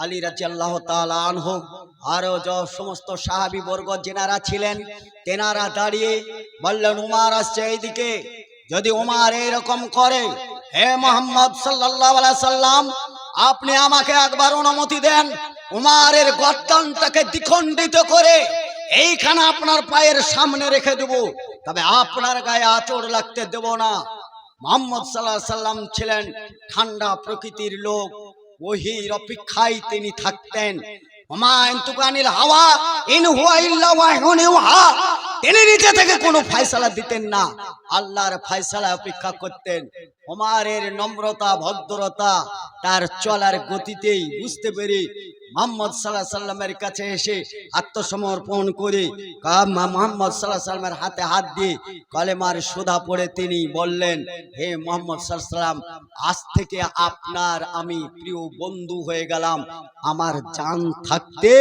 আলী রাদিয়াল্লাহু তাআলা আনহু আরো যে সমস্ত সাহাবী বর্গ যেনারা ছিলেন তেনারা দাঁড়িয়ে বললেন, উমার আসছে এইদিকে, যদি উমার এরকম করে, হে মুহাম্মদ সাল্লাল্লাহু আলাইহি সাল্লাম আপনি আমাকে একবার অনুমতি দেন, উমারের গর্দানটাকে দ্বিখণ্ডিত করে এইখানে আপনার পায়ের সামনে রেখে দেব, তবে আপনার গায়ে আঁচড় লাগতে দেব না। মুহাম্মদ সাল্লাল্লাহু আলাইহি সাল্লাম ছিলেন ঠান্ডা প্রকৃতির লোক, ওহীর অপেক্ষায় তিনি থাকতেন। তিনি নিজে থেকে কোনো ফয়সালা দিতেন না, আল্লাহর ফয়সালা অপেক্ষা করতেন। ওমরের নম্রতা ভদ্রতা তার চলার গতিতেই বুঝতে পেরে মুহাম্মদ সাল্লাল্লাহু আলাইহি সাল্লামের কাছে এসে আত্মসমর্পণ করে মুহাম্মদ সাল্লাল্লাহু আলাইহি সাল্লামের হাতে হাত দিয়ে কলেমার সুধা পড়ে তিনি বললেন, হে মুহাম্মদ সাল্লাল্লাহু আলাইহি সাল্লাম আজ থেকে আপনার আমি প্রিয় বন্ধু হয়ে গেলাম, আমার জান থাকতে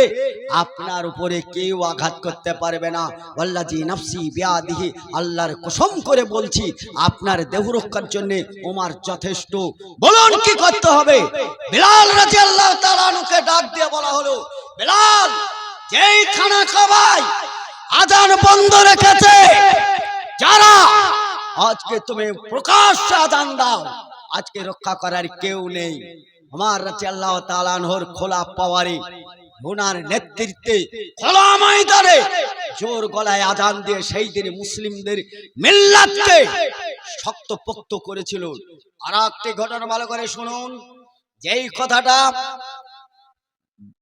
আপনার উপরে কেউ আঘাত করতে পারবে না। ওয়াল্লাযী নাফসি বিয়াদিহি, আল্লাহর কসম করে বলছি আপনার দেহ রক্ষার জন্য ওমর যথেষ্ট। বলুন কি করতে হবে? বিলাল রাদিয়াল্লাহু তাআলা আনহুকে ডাক দিয়ে বলা হলো, বিলাল যেই খানা খাবাই আযান বন্ধ রেখেছে, যারা আজকে তুমি প্রকাশ্যে আযান দাও, আজকে রক্ষা করার কেউ নেই। ওমর রাদিয়াল্লাহু তাআলা আনহুর খোলা পাওয়ারে ওনার নেতৃত্বে খোলা ময়দানে জোর গলায় আযান দিয়ে সেই দিন মুসলিমদের মিল্লাতকে শক্তপোক্ত করেছিল। আর একটি ঘটনা ভালো করে শুনুন, যেই কথাটা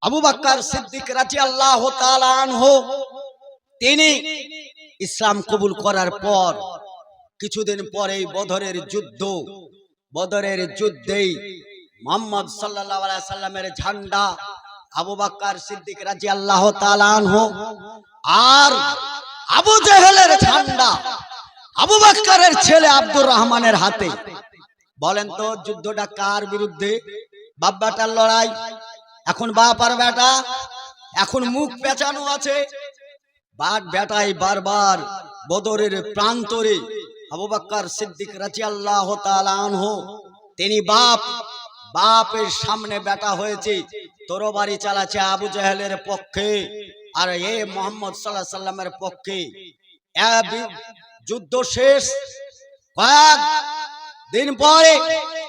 আবু বকর সিদ্দিক রাদিয়াল্লাহু তাআলা আনহু তিনি ইসলাম কবুল করার পর কিছুদিন পরেই বদরের যুদ্ধেই মুহাম্মদ সাল্লাল্লাহু আলাইহি সাল্লামের ঝান্ডা আবু বকর সিদ্দিক রাদিয়াল্লাহু তাআলা আনহু আর আবু জেহেলের ঝান্ডা আবু বকরের ছেলে আব্দুর রহমানের হাতে। বলেন তো যুদ্ধটা কার বিরুদ্ধে? বাপ বেটার লড়াই। এখন বাপ আর বেটা, এখন মুখ পেঁচানো আছে। বাপ বেটাই বারবার বদরের প্রান্তরে আবু বকর সিদ্দিক রাদিয়াল্লাহু তাআলা আনহু তিনি বাপের সামনে বেটা হয়েছে, তরবারি চালাচ্ছে আবু জেহেলের পক্ষে আর এ মুহাম্মদ সাল্লাল্লাহু আলাইহি সাল্লামের পক্ষে। যুদ্ধ শেষ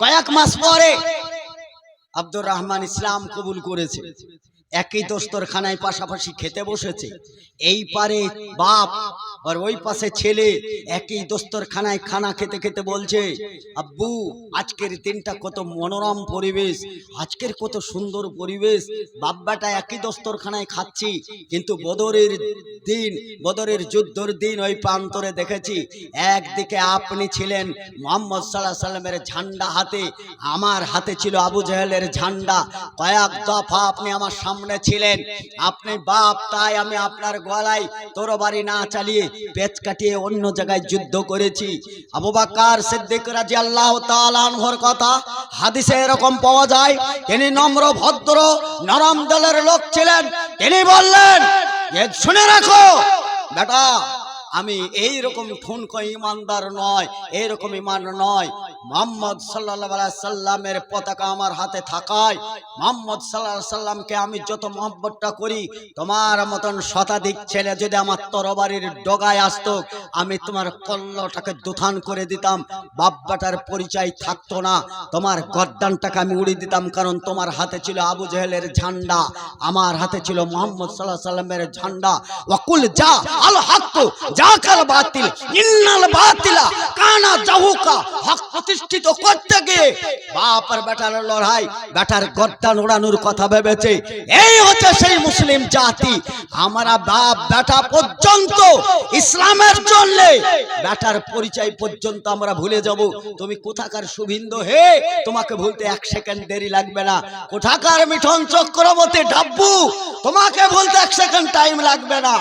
কয়েক মাস পরে আব্দুর রহমান ইসলাম কবুল করেছে। একই দস্তরখানায় পাশাপাশি খেতে বসেছে, এই পারে বাপ আর ওই পাশে ছেলে একই দস্তরখানায় খানা খেতে খেতে বলছে, আব্বু আজকের দিনটা কত মনোরম পরিবেশ, আজকের কত সুন্দর পরিবেশ, বাপ বেটা একই দস্তরখানায় খাচ্ছি, কিন্তু বদরের যুদ্ধের দিন ওই প্রান্তরে দেখেছি একদিকে আপনি ছিলেন মুহাম্মদ সাল্লাল্লাহু আলাইহি সাল্লামের ঝান্ডা হাতে, আমার হাতে ছিল আবু জেহেলের ঝান্ডা। কয়েক দফা আপনি আমার সামনে ছিলেন, আপনি বাপ, তাই আমি আপনার গলায় তরবারি না চালিয়ে পেচ কাটিয়ে অন্য জায়গায় যুদ্ধ করেছি। আবু বকর সিদ্দিক রাদিয়াল্লাহু তাআলা আনহুর কথা হাদিসে এরকম পাওয়া যায়, তিনি নম্র ভদ্র নরম দিলের লোক ছিলেন। তিনি বললেন, শুনে রাখো বেটা, আমি এইরকম ঠুনকো ইমানদার নয়, এইরকম ইমান নয়। মুহাম্মদ সাল্লাল্লাহু আলাইহি সাল্লামের পতাকা আমার হাতে থাকায় মুহাম্মদ সাল্লাল্লাহু আলাইহি সাল্লামকে আমি যত মহব্বতটা করি, তোমার মতন শতাধিক ছেলে যদি আমার তরবারির ডগায় আসতো, আমি তোমার কল্লটাকে দুথান করে দিতাম, বাপ্পাটার পরিচয় থাকতো না, তোমার গর্দানটাকে আমি উড়িয়ে দিতাম, কারণ তোমার হাতে ছিল আবু জেহেলের ঝান্ডা, আমার হাতে ছিল মুহাম্মদ সাল্লাল্লাহু আলাইহি সাল্লামের ঝান্ডা। ওয়াকুল যা আল হক জাকাল বাতিল ইন্নাল বাতিলা কানা জাহুকা হক প্রতিষ্ঠিত করতে গিয়ে বাপ আর বেটার লড়াই, বেটার গর্দান ওড়ানোর কথা ভেবেছে। এই হচ্ছে সেই মুসলিম জাতি। আমরা বাপ বেটা পর্যন্ত ইসলামের জন্য বেটার পরিচয় পর্যন্ত আমরা ভুলে যাব। তুমি কোথাকার শুভিন্দু হে, তোমাকে ভুলতে 1 সেকেন্ড দেরি লাগবে না। কোথাকার মিঠন চক্রবর্তী ডাব্বু, তোমাকে ভুলতে 1 সেকেন্ড টাইম লাগবে না।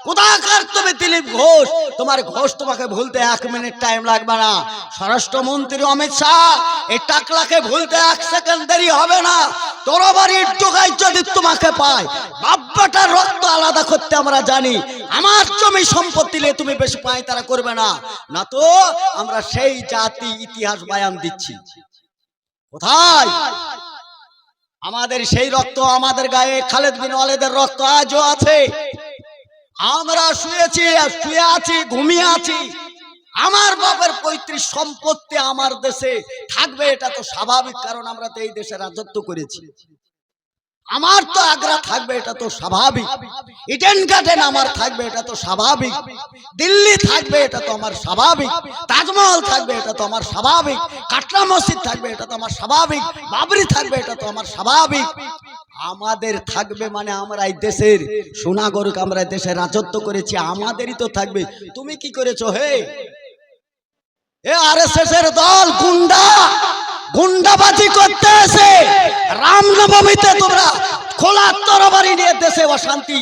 কোথাকার তুমি দিলীপ ঘোষ, তোমার ঘোষ তোমাকে ভুলতে 1 মিনিট টাইম লাগবে না। স্বরাষ্ট্রমন্ত্রী অমিত শাহ, এই টাকলাকে ভুলতে 1 সেকেন্ড দেরি হবে না। তোর বাড়ির টোকাই যদি তোমাকে পায়, বাপ্পাটার রক্ত আলাদা করতে আমরা জানি। আমার জমি সম্পত্তি নিয়ে তুমি বেশি পায়তারা করবে না, না তো আমরা সেই জাতি ইতিহাস বয়ান দিচ্ছি। কোথায় আমাদের সেই রক্ত? আমাদের গায়ে খালেদ বিন ওয়ালিদের রক্ত আজও আছে। আমরা শুয়ে আছি, ঘুমিয়ে আছি। আমার বাপের পৈতৃক সম্পত্তি আমার দেশে থাকবে, এটা তো স্বাভাবিক, কারণ আমরা তো এই দেশে রাজত্ব করেছি। আমার তো আগ্রা থাকবে, এটা তো স্বাভাবিক। ইডেন গার্ডেন আমার থাকবে, এটা তো স্বাভাবিক। দিল্লি থাকবে, এটা তো আমার স্বাভাবিক। তাজমহল থাকবে, এটা তো আমার স্বাভাবিক। কাটরা মসজিদ থাকবে, এটা তো আমার স্বাভাবিক। বাবরি থাকবে, এটা তো আমার স্বাভাবিক। আমাদের থাকবে মানে আমরা এই দেশের সোনাগরুক, আমরা দেশে রাজত্ব করেছি, আমাদেরই তো থাকবে। তুমি কি করেছো হে? এ আরএসএস এর দল গুন্ডাবাজি করতে এসে রামনবমীতে তোমরা খোলা তরবারি নিয়ে দেশে অশান্তি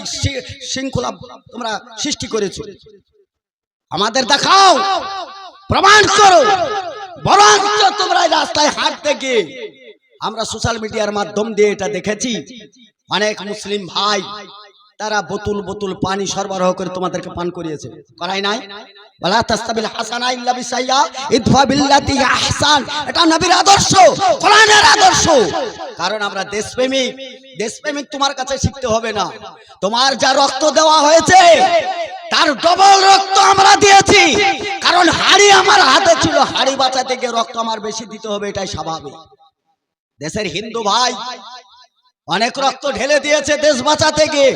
শৃঙ্খলা তোমরা সৃষ্টি করেছো। আমাদের দেখাও, প্রমাণ করো। বরঞ্চ তোমরা রাস্তায় হাঁটতে গিয়ে আমরা সোশ্যাল মিডিয়ার মাধ্যম দিয়ে এটা দেখেছি, অনেক মুসলিম ভাই তারা বোতল বোতল পানি সরবরাহ করে তোমাদেরকে পান করিয়েছে, করাই নাই? ওয়ালা তাসতাবিল হাসানা ইল্লা বিসাইয়া ইদফা বিল্লাতি আহসান, এটা নবীর আদর্শ, কোরআনের আদর্শ। কারণ আমরা দেশপ্রেমিক। দেশপ্রেমিক তোমার কাছে শিখতে হবে না। তোমার যা রক্ত দেওয়া হয়েছে তার ডবল রক্ত আমরা দিয়েছি, কারণ হাড়ি আমার হাতে ছিল। হাড়ি বাঁচাতে গিয়ে রক্ত আমার বেশি দিতে হবে, এটাই স্বাভাবিক। দেশের হিন্দু ভাই অনেক রক্ত ঢেলে দিয়েছে দেশ বাঁচাতে গিয়ে।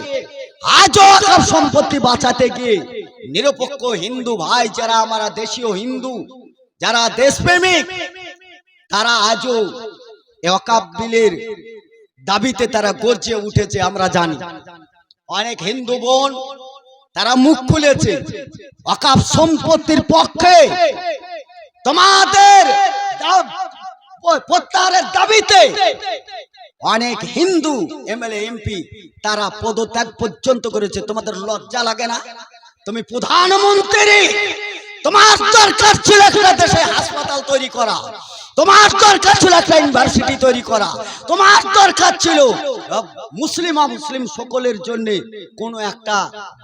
আজও ওয়াকফ সম্পত্তি বাঁচাতে গিয়ে নিরপেক্ষ হিন্দু ভাই যারা আমরা দেশীয় হিন্দু, যারা দেশপ্রেমিক, তারা আজও ওয়াকফ বিলের দাবিতে তারা গর্জে উঠেছে। আমরা জানি অনেক হিন্দু বোন তারা মুখ খুলেছে ওয়াকফ সম্পত্তির পক্ষে, তোমাদের প্রত্যাহারের দাবিতে। অনেক হিন্দু এমএলএ এমপি তারা পদত্যাগ পর্যন্ত করেছে। তোমাদের লজ্জা লাগে না? তুমি প্রধানমন্ত্রী, তোমার দরকার ছিল একটা দেশে হাসপাতাল তৈরি করা, তোমার দরকার ছিল একটা ইউনিভার্সিটি তৈরি করা, তোমার দরকার ছিল মুসলিম সকলের জন্য কোনো একটা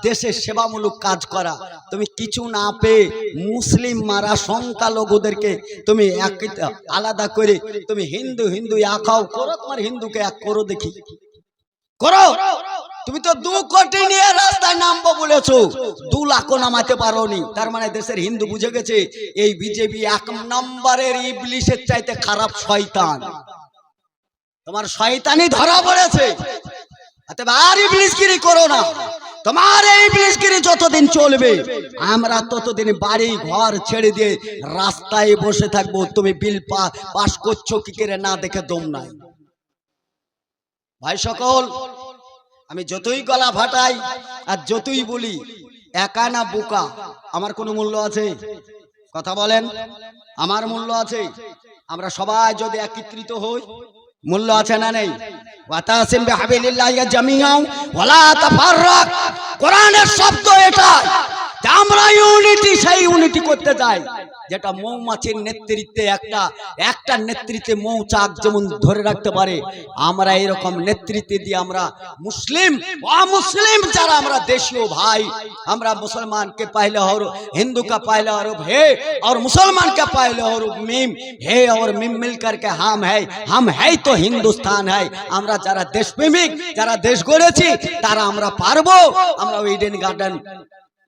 দেশের সেবামূলক কাজ করা। তুমি কিছু না পেয়ে মুসলিম মারা সংখ্যালঘুদেরকে তুমি আলাদা করে তুমি হিন্দু একাও করো, তোমার হিন্দুকে এক করো, দেখি করো। তুমি তো 2 কোটি নিয়ে রাস্তায় নামবো বলেছো, 2 লাখও নামাতে পারোনি। তার মানে দেশের হিন্দু বুঝে গেছে এই বিজেপি 1 নম্বরের ইবলিশের চাইতে খারাপ শয়তান। তোমার শয়তানি ধরা পড়েছে, আর ইবলিশগিরি করো না। তোমার এই ইবলিশগিরি যতদিন চলবে আমরা ততদিন বাড়ি ঘর ছেড়ে দিয়ে রাস্তায় বসে থাকবো। তুমি বিল পাস করছো কি করে না দেখে দম নাই। ভাই সকল, আমি যতই গলা ফাটাই আর যতই বলি একা না বোকা, আমার কোনো মূল্য আছে? কথা বলেন, আমার মূল্য আছে? আমরা সবাই যদি একত্রিত হই, মূল্য আছে না নেই? ওয়াতাসিম বিহাবিলিল্লাহি জামিআন ওয়ালা তাফাররাক, কোরআনের শব্দ এটা। আমরা ইউনিটি, সেই ইউনিটি করতে চাই যেটা মৌমাছির নেতৃত্বে একটা নেতৃত্বে মৌচাক যেমন ধরে রাখতে পারে, আমরা এরকম নেতৃত্বে দিয়ে আমরা মুসলিম অমুসলিম যারা আমরা দেশীয় ভাই, আমরা মুসলমান के पहले और हिंदू का पहले और है और मुसलमान का पहले और मीम है और मीम मिलकर के हम है तो हिंदुस्तान है। আমরা যারা দেশপ্রেমিক, যারা দেশ গড়েছি, তারা আমরা পারবো। আমরা ইডেন গার্ডেন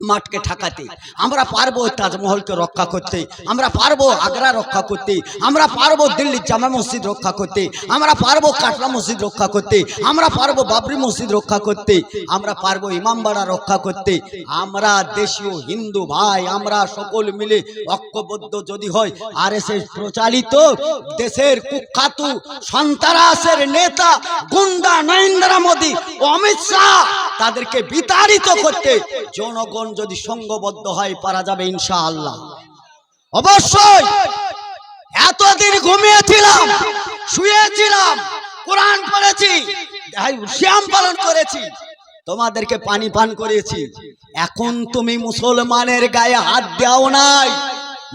মাঠকে ঠেকাতে, আমরা পারবো তাজমহলকে রক্ষা করতে, আমরা পারবো আগ্রা রক্ষা করতে, আমরা পারবো দিল্লির জামা মসজিদ রক্ষা করতে, আমরা পারবো কাটরা মসজিদ রক্ষা করতে, আমরা পারবো বাবরি মসজিদ রক্ষা করতে, আমরা পারবো ইমামবাড়া রক্ষা করতে। আমরা দেশীয় হিন্দু ভাই আমরা সকল মিলে ঐক্যবদ্ধ যদি হয়, আরএসএস প্রচালিত দেশের কুখ্যাত সন্ত্রাসের নেতা গুন্ডা নরেন্দ্র মোদী ও অমিত শাহ তাদেরকে বিতাড়িত করতে জনগণ যদি সংঘবদ্ধ হয় পারা যাবে ইনশাআল্লাহ। অবশ্যই এতদিন ঘুমিয়েছিলাম, শুয়েছিলাম, কোরআন পড়েছি, শ্যাম পালন করেছি, তোমাদেরকে পানি পান করেছি। এখন তুমি মুসলমানের গায়ে হাত দাও নাই,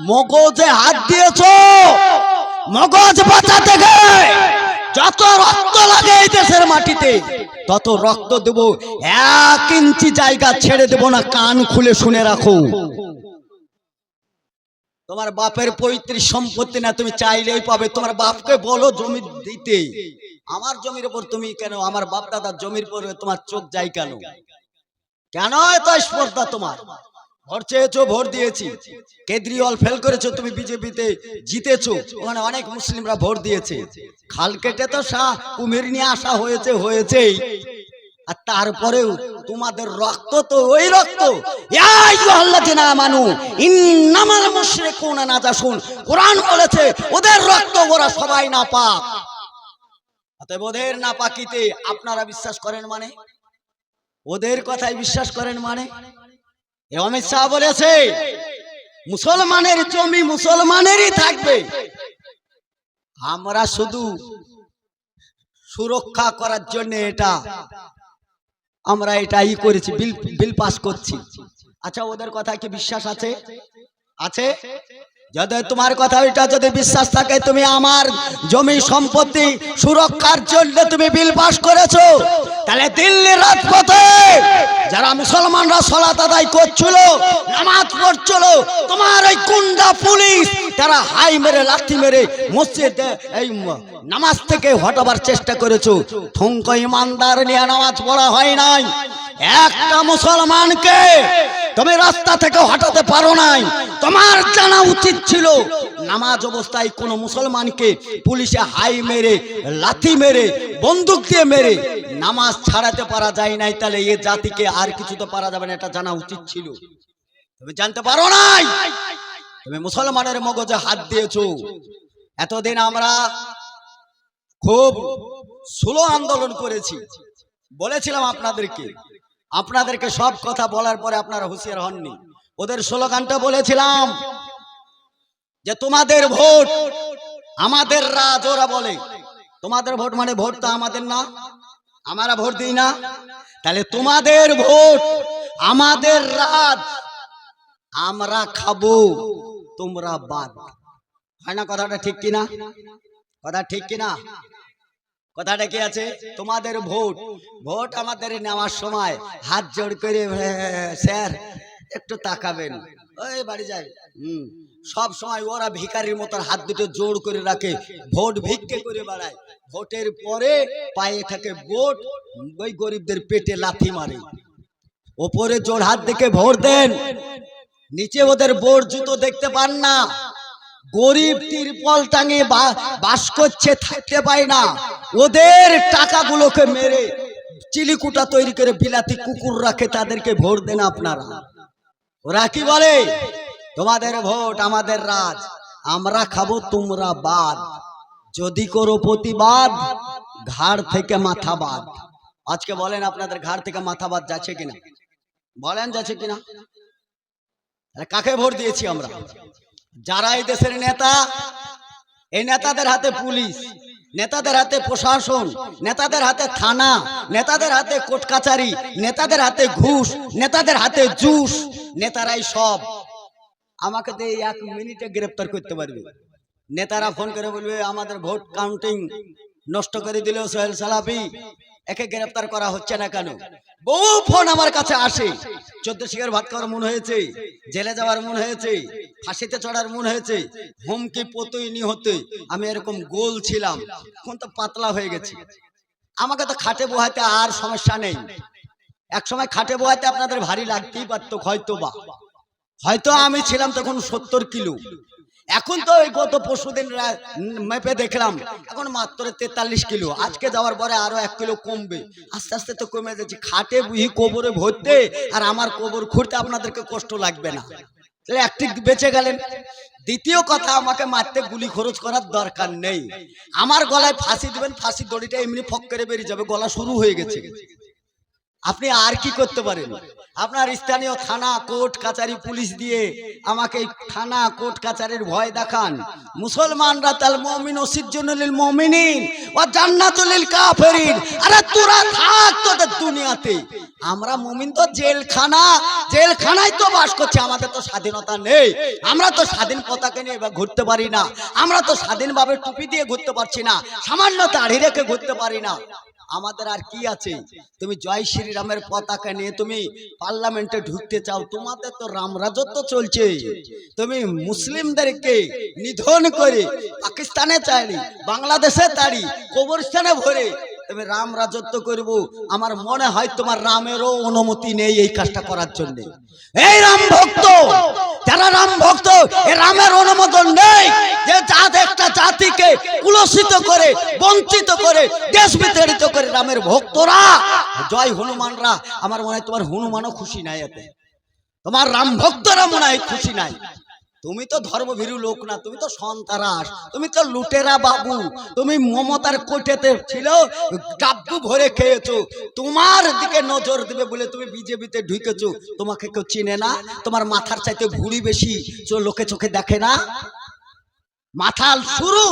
মগজে হাত দিয়েছো। মগজ বাঁচাতে গেলে যত রক্ত লাগে এই দেশের মাটিতে তত রক্ত দেব, 1 ইঞ্চি জায়গা ছেড়ে দেব না। কান খুলে শুনে রাখো, তোমার বাপের পৈতৃক সম্পত্তি না, তুমি চাইলেই পাবে। তোমার বাপকে বলো জমি দিতে, আমার জমির উপর তুমি কেন, আমার বাপ দাদার জমির উপর তোমার চোখ যায় কেন? কেন এত স্পর্ধা তোমার? ভোট চেয়েছো, ভোট দিয়েছি। কেজরিওয়াল ফেল করেছো, তুমি বিজেপিতে জিতেছো, ওখানে অনেক মুসলিমরা ভোট দিয়েছে। খাল কেটে তো কুমির নিয়ে আসা হয়েছেই, আর তারপরেও তোমাদের রক্ত তো ওই রক্ত। কোরআন বলেছে ওদের রক্ত ওরা সবাই না পাক। অতএব ওদের না পাকিতে আপনারা বিশ্বাস করেন মানে, ওদের কথাই বিশ্বাস করেন মানে। অমিত শাহ বলেছে মুসলমানের জমি মুসলমানেরই থাকবে। আমরা শুধু সুরক্ষা করার জন্য আমরা এটাই করেছি, বিল পাস করছি। আচ্ছা ওদের কথা কি বিশ্বাস আছে? আছে? যদি তোমার কথা ওইটা যদি বিশ্বাস থাকে, তুমি আমার জমি সম্পত্তি সুরক্ষার জন্য তুমি বিল পাস করেছো, তাহলে দিল্লির রাজপথে যারা মুসলমানরা সালাত আদায় করছিল, নামাজ পড়ছিল, তোমার ওই গুন্ডা পুলিশ তারা হাই মেরে লাঠি মেরে মসজিদে এই নামাজ থেকে হটাবার চেষ্টা করেছো। ঠুনকো ইমানদার নিয়ে নামাজ পড়া হয় নাই। একটা মুসলমানকে তুমি রাস্তা থেকে হটাতে পারো নাই। তোমার জানা উচিত ছিল নামাজ অবস্থায় কোন মুসলমানকে পুলিশে হাই মেরে লাথি মেরে বন্দুক দিয়ে মেরে নামাজ ছাড়াতে পারা যায় নাই, তাহলে এ জাতিকে আর কিছু তো পারা যাবে না, এটা জানা উচিত ছিল। তুমি জানতে পারো নাই, তুমি মুসলমানের মগজে হাত দিয়েছো। এতদিন আমরা খুব স্লো আন্দোলন করেছি, বলেছিলাম আপনাদেরকে সব কথা বলার পরে আপনারা হুঁশিয়ার হননি। ওদের স্লোগানটা বলেছিলাম যে তোমাদের ভোট আমাদের রাজ। ওরা বলে তোমাদের ভোট মানে ভোট তো আমাদের না, আমরা ভোট দিই না, তাহলে তোমাদের ভোট আমাদের রাজ, আমরা খাবো তোমরা বাদ। হয় না কথাটা ঠিক কিনা? কথা ঠিক কিনা? কথাটা কি আছে? তোমাদের ভোট আমাদের নেওয়ার সময় হাত জোড় করে স্যার একটু তাকাবেন, ওই বাড়ি যায়। সব সময় ওরা ভিখারির মতো হাত দুটো জোড় করে রাখে, ভোট ভিক্ষে করে বেড়ায়। ভোটের পরে পায়ে থাকে ভোট, ওই গরিবদের পেটে লাথি মারে। ওপরে জোড় হাত দেখে ভোট দেন, নিচে ওদের বোর জুতো দেখতে পান না। গরিব তিরপল টাঙে বাস করছে, থাকতে পায় না। ওদের টাকাগুলোকে মেরে চিলিকুটা তৈরি করে বিলাতি কুকুর রাখে, তাদেরকে ভোট দেন আপনারা। ওরা কি বলে? তোমাদের ভোট আমাদের রাজ, আমরা খাবো তোমরা বাদ। যদি করো প্রতিবাদ ঘাড় থেকে মাথা বাদ। আজকে বলেন আপনাদের ঘাড় থেকে মাথা বাদ যাচ্ছে কিনা? বলেন যাচ্ছে কিনা? কাকে ভোট দিয়েছি আমরা? যারা এই দেশের নেতা, এই নেতাদের হাতে পুলিশ, নেতাদের হাতে প্রশাসন, নেতাদের হাতে থানা, নেতাদের হাতে কোর্ট কাচারি, নেতাদের হাতে ঘুষ, নেতাদের হাতে জুস, নেতারাই সব। আমাকে তো 1 মিনিটে গ্রেফতার করতে পারবে। নেতারা ফোন করে বলবে আমাদের ভোট কাউন্টিং নষ্ট করে দিল সোহেল সালাফি, একে গ্রেফতার করা হচ্ছে না কেন? বহু ফোন আমার কাছে আসে। 14 শিকার ভাত খাওয়ার মন হয়েছে, জেলে যাওয়ার মন হয়েছে, ফাঁসিতে চড়ার মন হয়েছে, হুমকি পতইনি হতে। আমি এরকম গোল ছিলাম, এখন তো পাতলা হয়ে গেছি। আমাকে তো খাটে বহাতে আর সমস্যা নেই। এক সময় খাটে বয়াতে আপনাদের ভারী লাগতেই পারতো, হয়তো আমি ছিলাম তখন 70 কিলো। এখন তো ওই গত পরশুদিন মেপে দেখলাম এখন মাত্র 43 কিলো। আজকে যাওয়ার পরে আরো 1 কিলো কমবে, আস্তে আস্তে তো কমে যাচ্ছে। খাটে বুঝি কবরে ভরতে আর আমার কবর খুঁড়তে আপনাদেরকে কষ্ট লাগবে না, তাহলে একটি বেঁচে গেলেন। দ্বিতীয় কথা, আমাকে মারতে গুলি খরচ করার দরকার নেই। আমার গলায় ফাঁসি দিবেন, ফাঁসি দড়িটা এমনি ফক করে বেরিয়ে যাবে, গলা শুরু হয়ে গেছে। আপনি আর কি করতে পারেন? আপনার স্থানীয় থানা কোর্ট কাচারি পুলিশ দিয়ে আমাকে থানা কোর্ট কাচারির ভয় দেখান। মুসলমানরা তাল মুমিন সিজ্জুনুল মুমিনিন ওয়া জান্নাতুল কাফিরিন। আরে তোরা থাক তোদের দুনিয়াতে, আমরা মুমিন তো জেলখানায় তো বাস করছি। আমাদের তো স্বাধীনতা নেই, আমরা তো স্বাধীন পতাকা নিয়ে ঘুরতে পারি না, আমরা তো স্বাধীনভাবে টুপি দিয়ে ঘুরতে পারছি না, সামান্য দাড়ি রেখে ঘুরতে পারি না। আমাদের আর কি আছে? তুমি জয় শ্রীরামের পতাকা নিয়ে তুমি পার্লামেন্টে ঢুকতে চাও, তোমাদের তো রাম রাজত্ব চলছে। তুমি মুসলিমদেরকে নিধন করে পাকিস্তানে চাইনি, বাংলাদেশে তাড়ি, কবরস্থানে ভরে তুমি রাম রাজত্ব করব। আমার মনে হয় তোমার রামেরও অনুমতি নেই এই কাজটা করার জন্য। এই রাম ভক্ত, যারা রাম ভক্ত, এই রামের অনুমোদন নেই যে একটা জাতিকে কুলসিত করে, বঞ্চিত করে, দেশ বিতাড়িত করে রামের ভক্তরা জয় হনুমানরা। আমার মনে হয় তোমার হনুমানও খুশি নাই এতে, তোমার রাম ভক্তরা মনে হয় খুশি নাই। তুমি তো ধর্মভীরু লোক না, তুমি তো সন্তারাস, তুমি তো লুটেরা বাবু। তুমি মমতার কোটেতে ছিল, ডাব্বু ভরে খেয়েছো। তোমার দিকে নজর দিবে বলে তুমি বিজেপিতে ঢুকেছো। তোমাকে কেউ চিনে না, তোমার মাথার চাইতে ভুঁড়ি বেশি, লোকে চোখে দেখে না। মাথাল শুরু,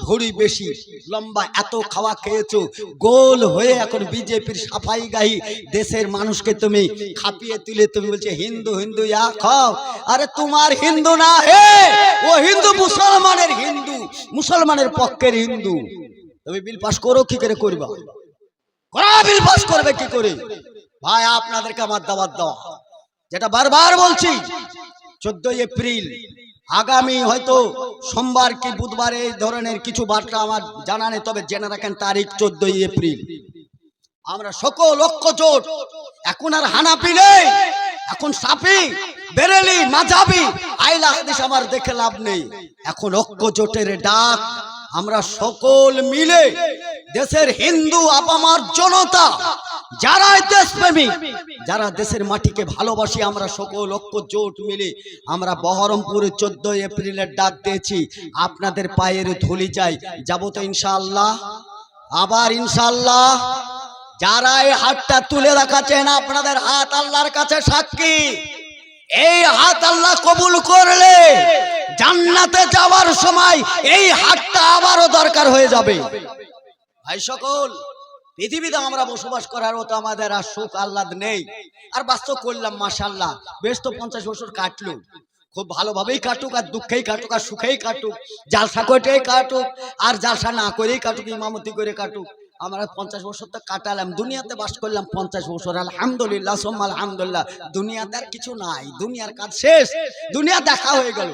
ভুঁড়ি বেশি, লম্বা, এত খাওয়া খেয়েছো, গোল হয়ে এখন বিজেপির সাফাই গাহি দেশের মানুষকে তুমি খাপিয়ে তুলে তুমি বলছে হিন্দু হিন্দু ইয়া খাও। আরে তোমার হিন্দু না হে, ও হিন্দু মুসলমানের হিন্দু, মুসলমানের পক্ষের হিন্দু। তুমি বিল পাস করো, কি করে করবা? বিল পাস করবে কি করে? ভাই আপনাদেরকে আমার দাওয়াত দেওয়া, যেটা বারবার বলছি, 14 এপ্রিল আগামী হয়তো সোমবার কি বুধবার এই ধরনের কিছু বার্তা আমার জানা নেই, তবে জেনে রাখেন তারিখ 14 এপ্রিল। আমরা সকল ঐক্য জোট, এখন আর হানাফি নেই, এখন সাফি বেরেলি মাযহাবি আইলা হাদিস আমার দেখে লাভ নেই। এখন ঐক্য জোটের ডাক, আমরা সকল মিলে দেশের হিন্দু আপামার জনতা, যারা দেশপ্রেমী, যারা দেশের মাটিকে ভালোবাসি, আমরা সকল ঐক্য জোট মিলে আমরা বহরমপুরে 14 এপ্রিলের ডাক দিয়েছি। আপনাদের পায়ের ধুলি চাই, যাবো তো ইনশাআল্লাহ, আবার ইনশাআল্লাহ। যারা এই হাতটা তুলে রাখাচ্ছেন, আপনাদের হাত আল্লাহর কাছে সাক্ষী। এই হাত আল্লাহ কবুল করলে জান্নাতে যাওয়ার সময় এই হাতটা আবারও দরকার হয়ে যাবে। ভাই সকল, পৃথিবীতে আমরা বসবাস করার মতো আমাদের আর সুখ আহ্লাদ নেই। আর বাস্তব করলাম মাশাআল্লাহ, বেশ তো 50 বছর কাটলো, খুব ভালোভাবেই কাটুক, আর দুঃখেই কাটুক, আর সুখেই কাটুক, জালসা করেই কাটুক, আর জালসা না করেই কাটুক, ইমামতি করে কাটুক। আমরা 50 বছর তো কাটালাম, দুনিয়াতে বাস করলাম 50 বছর, আলহামদুলিল্লাহ সুম্মা আলহামদুলিল্লাহ। দুনিয়াতে আর কিছু নাই, দুনিয়ার কাজ শেষ, দুনিয়া দেখা হয়ে গেল।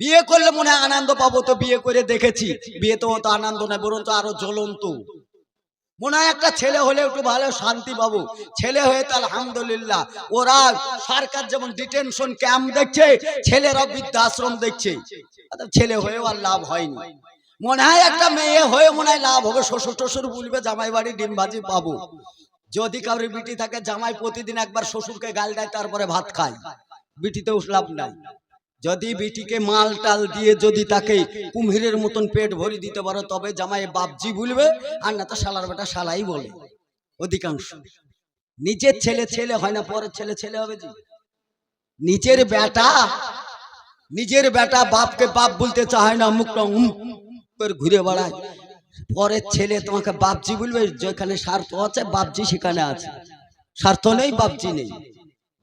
বিয়ে করলে মনে হয় আনন্দ পাবো, তো বিয়ে করে দেখেছি বিয়ে তো অত আনন্দ নয়, বরং তো আরো জ্বলন্ত। মনে হয় একটা ছেলে হলে একটু ভালো শান্তি পাবো, ছেলে হয়ে তো আলহামদুলিল্লাহ। ওরা সরকার যেমন ডিটেনশন ক্যাম্প দেখছে, ছেলেরা বৃদ্ধাশ্রম দেখছে, ছেলে হয়েও আর লাভ হয়নি। মনে হয় একটা মেয়ে হয়ে মনে হয় লাভ হবে, শ্বশুর টশুর বলবে জামাই বাড়ি ডিম ভাজি পাবো। যদি কারোর বিটি থাকে, জামাই প্রতিদিন একবার শ্বশুরকে গাল দেয়, তারপরে ভাত খায়, বিটিতেও লাভ নাই। যদি বিটিকে মাল টাল দিয়ে যদি তাকে কুম্ভীরের মতন পেট ভরি দিতে পারো, তবে জামাই বাপজি বলবে, আর না তো শালার বেটা শালাই বলে অধিকাংশ। নিজের ছেলে ছেলে হয় না, পরের ছেলে ছেলে হবে জি। নিজের বেটা বাপকে বাপ বলতে চায় না, মুখটা করে ঘুরে বেড়ায়। পরের ছেলে তোমাকে বাপজি বলবে, যেখানে স্বার্থ আছে বাপজি সেখানে আছে, স্বার্থ নেই বাপজি নেই।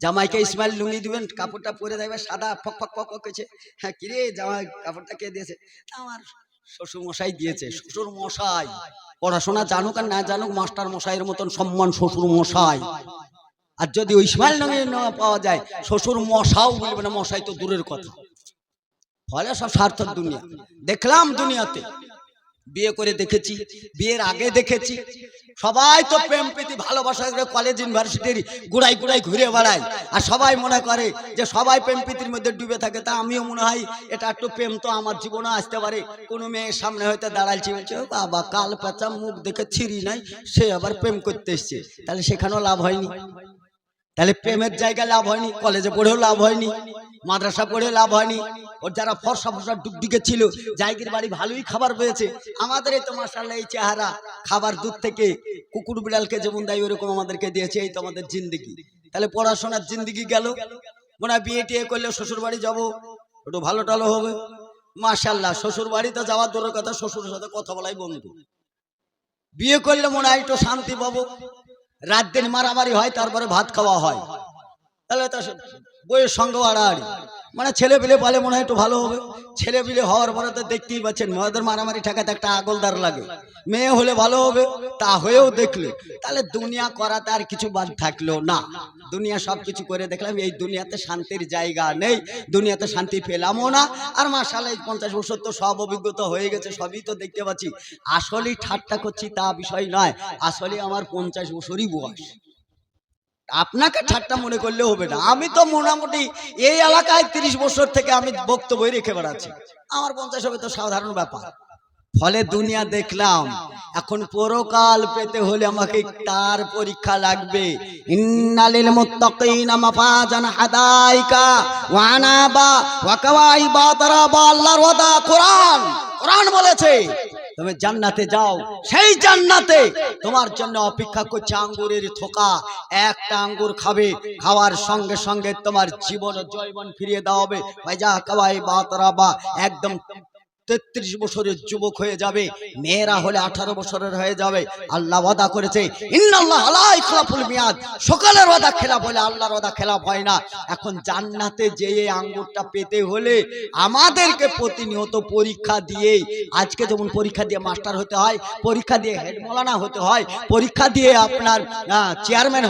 জামাইকে ইসমাইল লুঙ্গি দিবেন, কাপড়টা পরে যাবে সাদা ফক ফক ফক করছে, হ্যাঁ কিরে জামাই কাপড়টা কে দিয়েছে? আমার শ্বশুর মশাই দিয়েছে। শ্বশুর মশাই পড়াশোনা জানুক আর না জানুক, মাস্টার মশাইয়ের মতন সম্মান শ্বশুর মশাই। আর যদি ওই ইসমাইল লুঙ্গি না পাওয়া যায়, শ্বশুর মশাও বলবে না, মশাই তো দূরের কথা। ফলে সব স্বার্থের দুনিয়া দেখলাম দুনিয়াতে। বিয়ে করে দেখেছি, বিয়ের আগে দেখেছি, সবাই তো প্রেম প্রীতি ভালোবাসা করে কলেজ ইউনিভার্সিটির গুড়াই গুড়াই ঘুরে বেড়ায়, আর সবাই মনে করে যে সবাই প্রেম প্রীতির মধ্যে ডুবে থাকে। তা আমিও মনে হয় এটা একটু প্রেম তো আমার জীবনে আসতে পারে। কোনো মেয়ের সামনে হয়তো দাঁড়াইছি, বলছে ও বাবা কাল পেঁচা মুখ দেখে ছিঁড়ি নাই, সে আবার প্রেম করতে এসছে, তাহলে সেখানেও লাভ হয়নি। তাহলে প্রেমের জায়গায় লাভ হয়নি, কলেজে পড়েও লাভ হয়নি, মাদ্রাসা পড়ে লাভ হয়নি। ওর যারা ফর্সা ফর্সা ডুগডুগে ছিল, জায়গির বাড়ি ভালোই খাবার পেয়েছে। আমাদের এই তো মাশাআল্লাহ এই চেহারা, খাবার দুধ থেকে কুকুর বিড়ালকে যেমন দেয় ওরকম আমাদেরকে দিয়েছে। এই তো আমাদের জিন্দিগি। তাহলে পড়াশোনার জিন্দিগি গেল। মনে হয় বিয়ে টিয়ে করলে শ্বশুর বাড়ি যাবো, একটু ভালো টালো হবে। মাশাআল্লাহ শ্বশুর বাড়িতে যাওয়ার দূরের কথা, শ্বশুরের সাথে কথা বলাই বন্ধু। বিয়ে করলে মনে হয় একটু শান্তি পাবো, রাত দিন মারামারি হয়, তারপরে ভাত খাওয়া হয়। তাহলে তো বইয়ের সঙ্গে আড়াআড়ি, মানে ছেলে পিলে পালে মনে হয় একটু ভালো হবে। ছেলে পিলে হওয়ার পরে তো দেখতেই পাচ্ছেন মেয়েদের মারামারি ঠেকাতে একটা আগলদার লাগে। মেয়ে হলে ভালো হবে, তা হয়েও দেখলে তাহলে দুনিয়া করাতে আর কিছু বাদ থাকলো না। দুনিয়া সব কিছু করে দেখলাম, এই দুনিয়াতে শান্তির জায়গা নেই, দুনিয়াতে শান্তি পেলামও না। আর মাশাআল্লাহ 50 বছর তো সব অভিজ্ঞতা হয়ে গেছে, সবই তো দেখতে পাচ্ছি। আসলেই ঠাট্টা করছি তা বিষয় নয়, আসলে আমার 50 বছরই বয়স। আপনাকে ঠাট্টা মনে করলে হবে না। আমি তো মোটামুটি এই এলাকায় 30 বছর থেকে আমি বক্তব্য রেখে বেড়াচ্ছি, আমার 50 হবে তো সাধারণ ব্যাপার। ফলে দুনিয়া দেখলাম, এখন পরকাল পেতে হলে আমাকে তার পরীক্ষা লাগবে। ইন্নালিল মুত্তাকিনা মাফাজান হাদাইকা ওয়া আনাবা ওয়া কাওয়াইবা তারাবা, আল্লাহর ওয়াদা। কোরআন বলেছে তুমি জান্নাতে যাও, সেই জান্নাতে তোমার জন্য অপেক্ষা করছে আঙ্গুরের থোকা। একটা আঙ্গুর খাবে, খাওয়ার সঙ্গে সঙ্গে তোমার জীবন জৈবন ফিরিয়ে দেওয়া হবে। ভাইজা কাওয়াই বাতরাবা, একদম 33 বছরের যুবক হয়ে যাবে, মেয়েরা হলে 18 বছরের হয়ে যাবে। আল্লাহ ওয়াদা করেছে ইন্নাল্লাহ লা ইখলাফুল মিয়াদ, সকালের ওয়াদা খেলাফ হলে আল্লাহর ওয়াদা খেলাফ হয় না। এখন জান্নাতে যেয়ে আঙ্গুরটা পেতে হলে আমাদেরকে প্রতিনিয়ত পরীক্ষা দিয়ে, আজকে যেমন পরীক্ষা দিয়ে মাস্টার হতে হয়, পরীক্ষা দিয়ে হেড মৌলানা হতে হয়, পরীক্ষা দিয়ে আপনার চেয়ারম্যান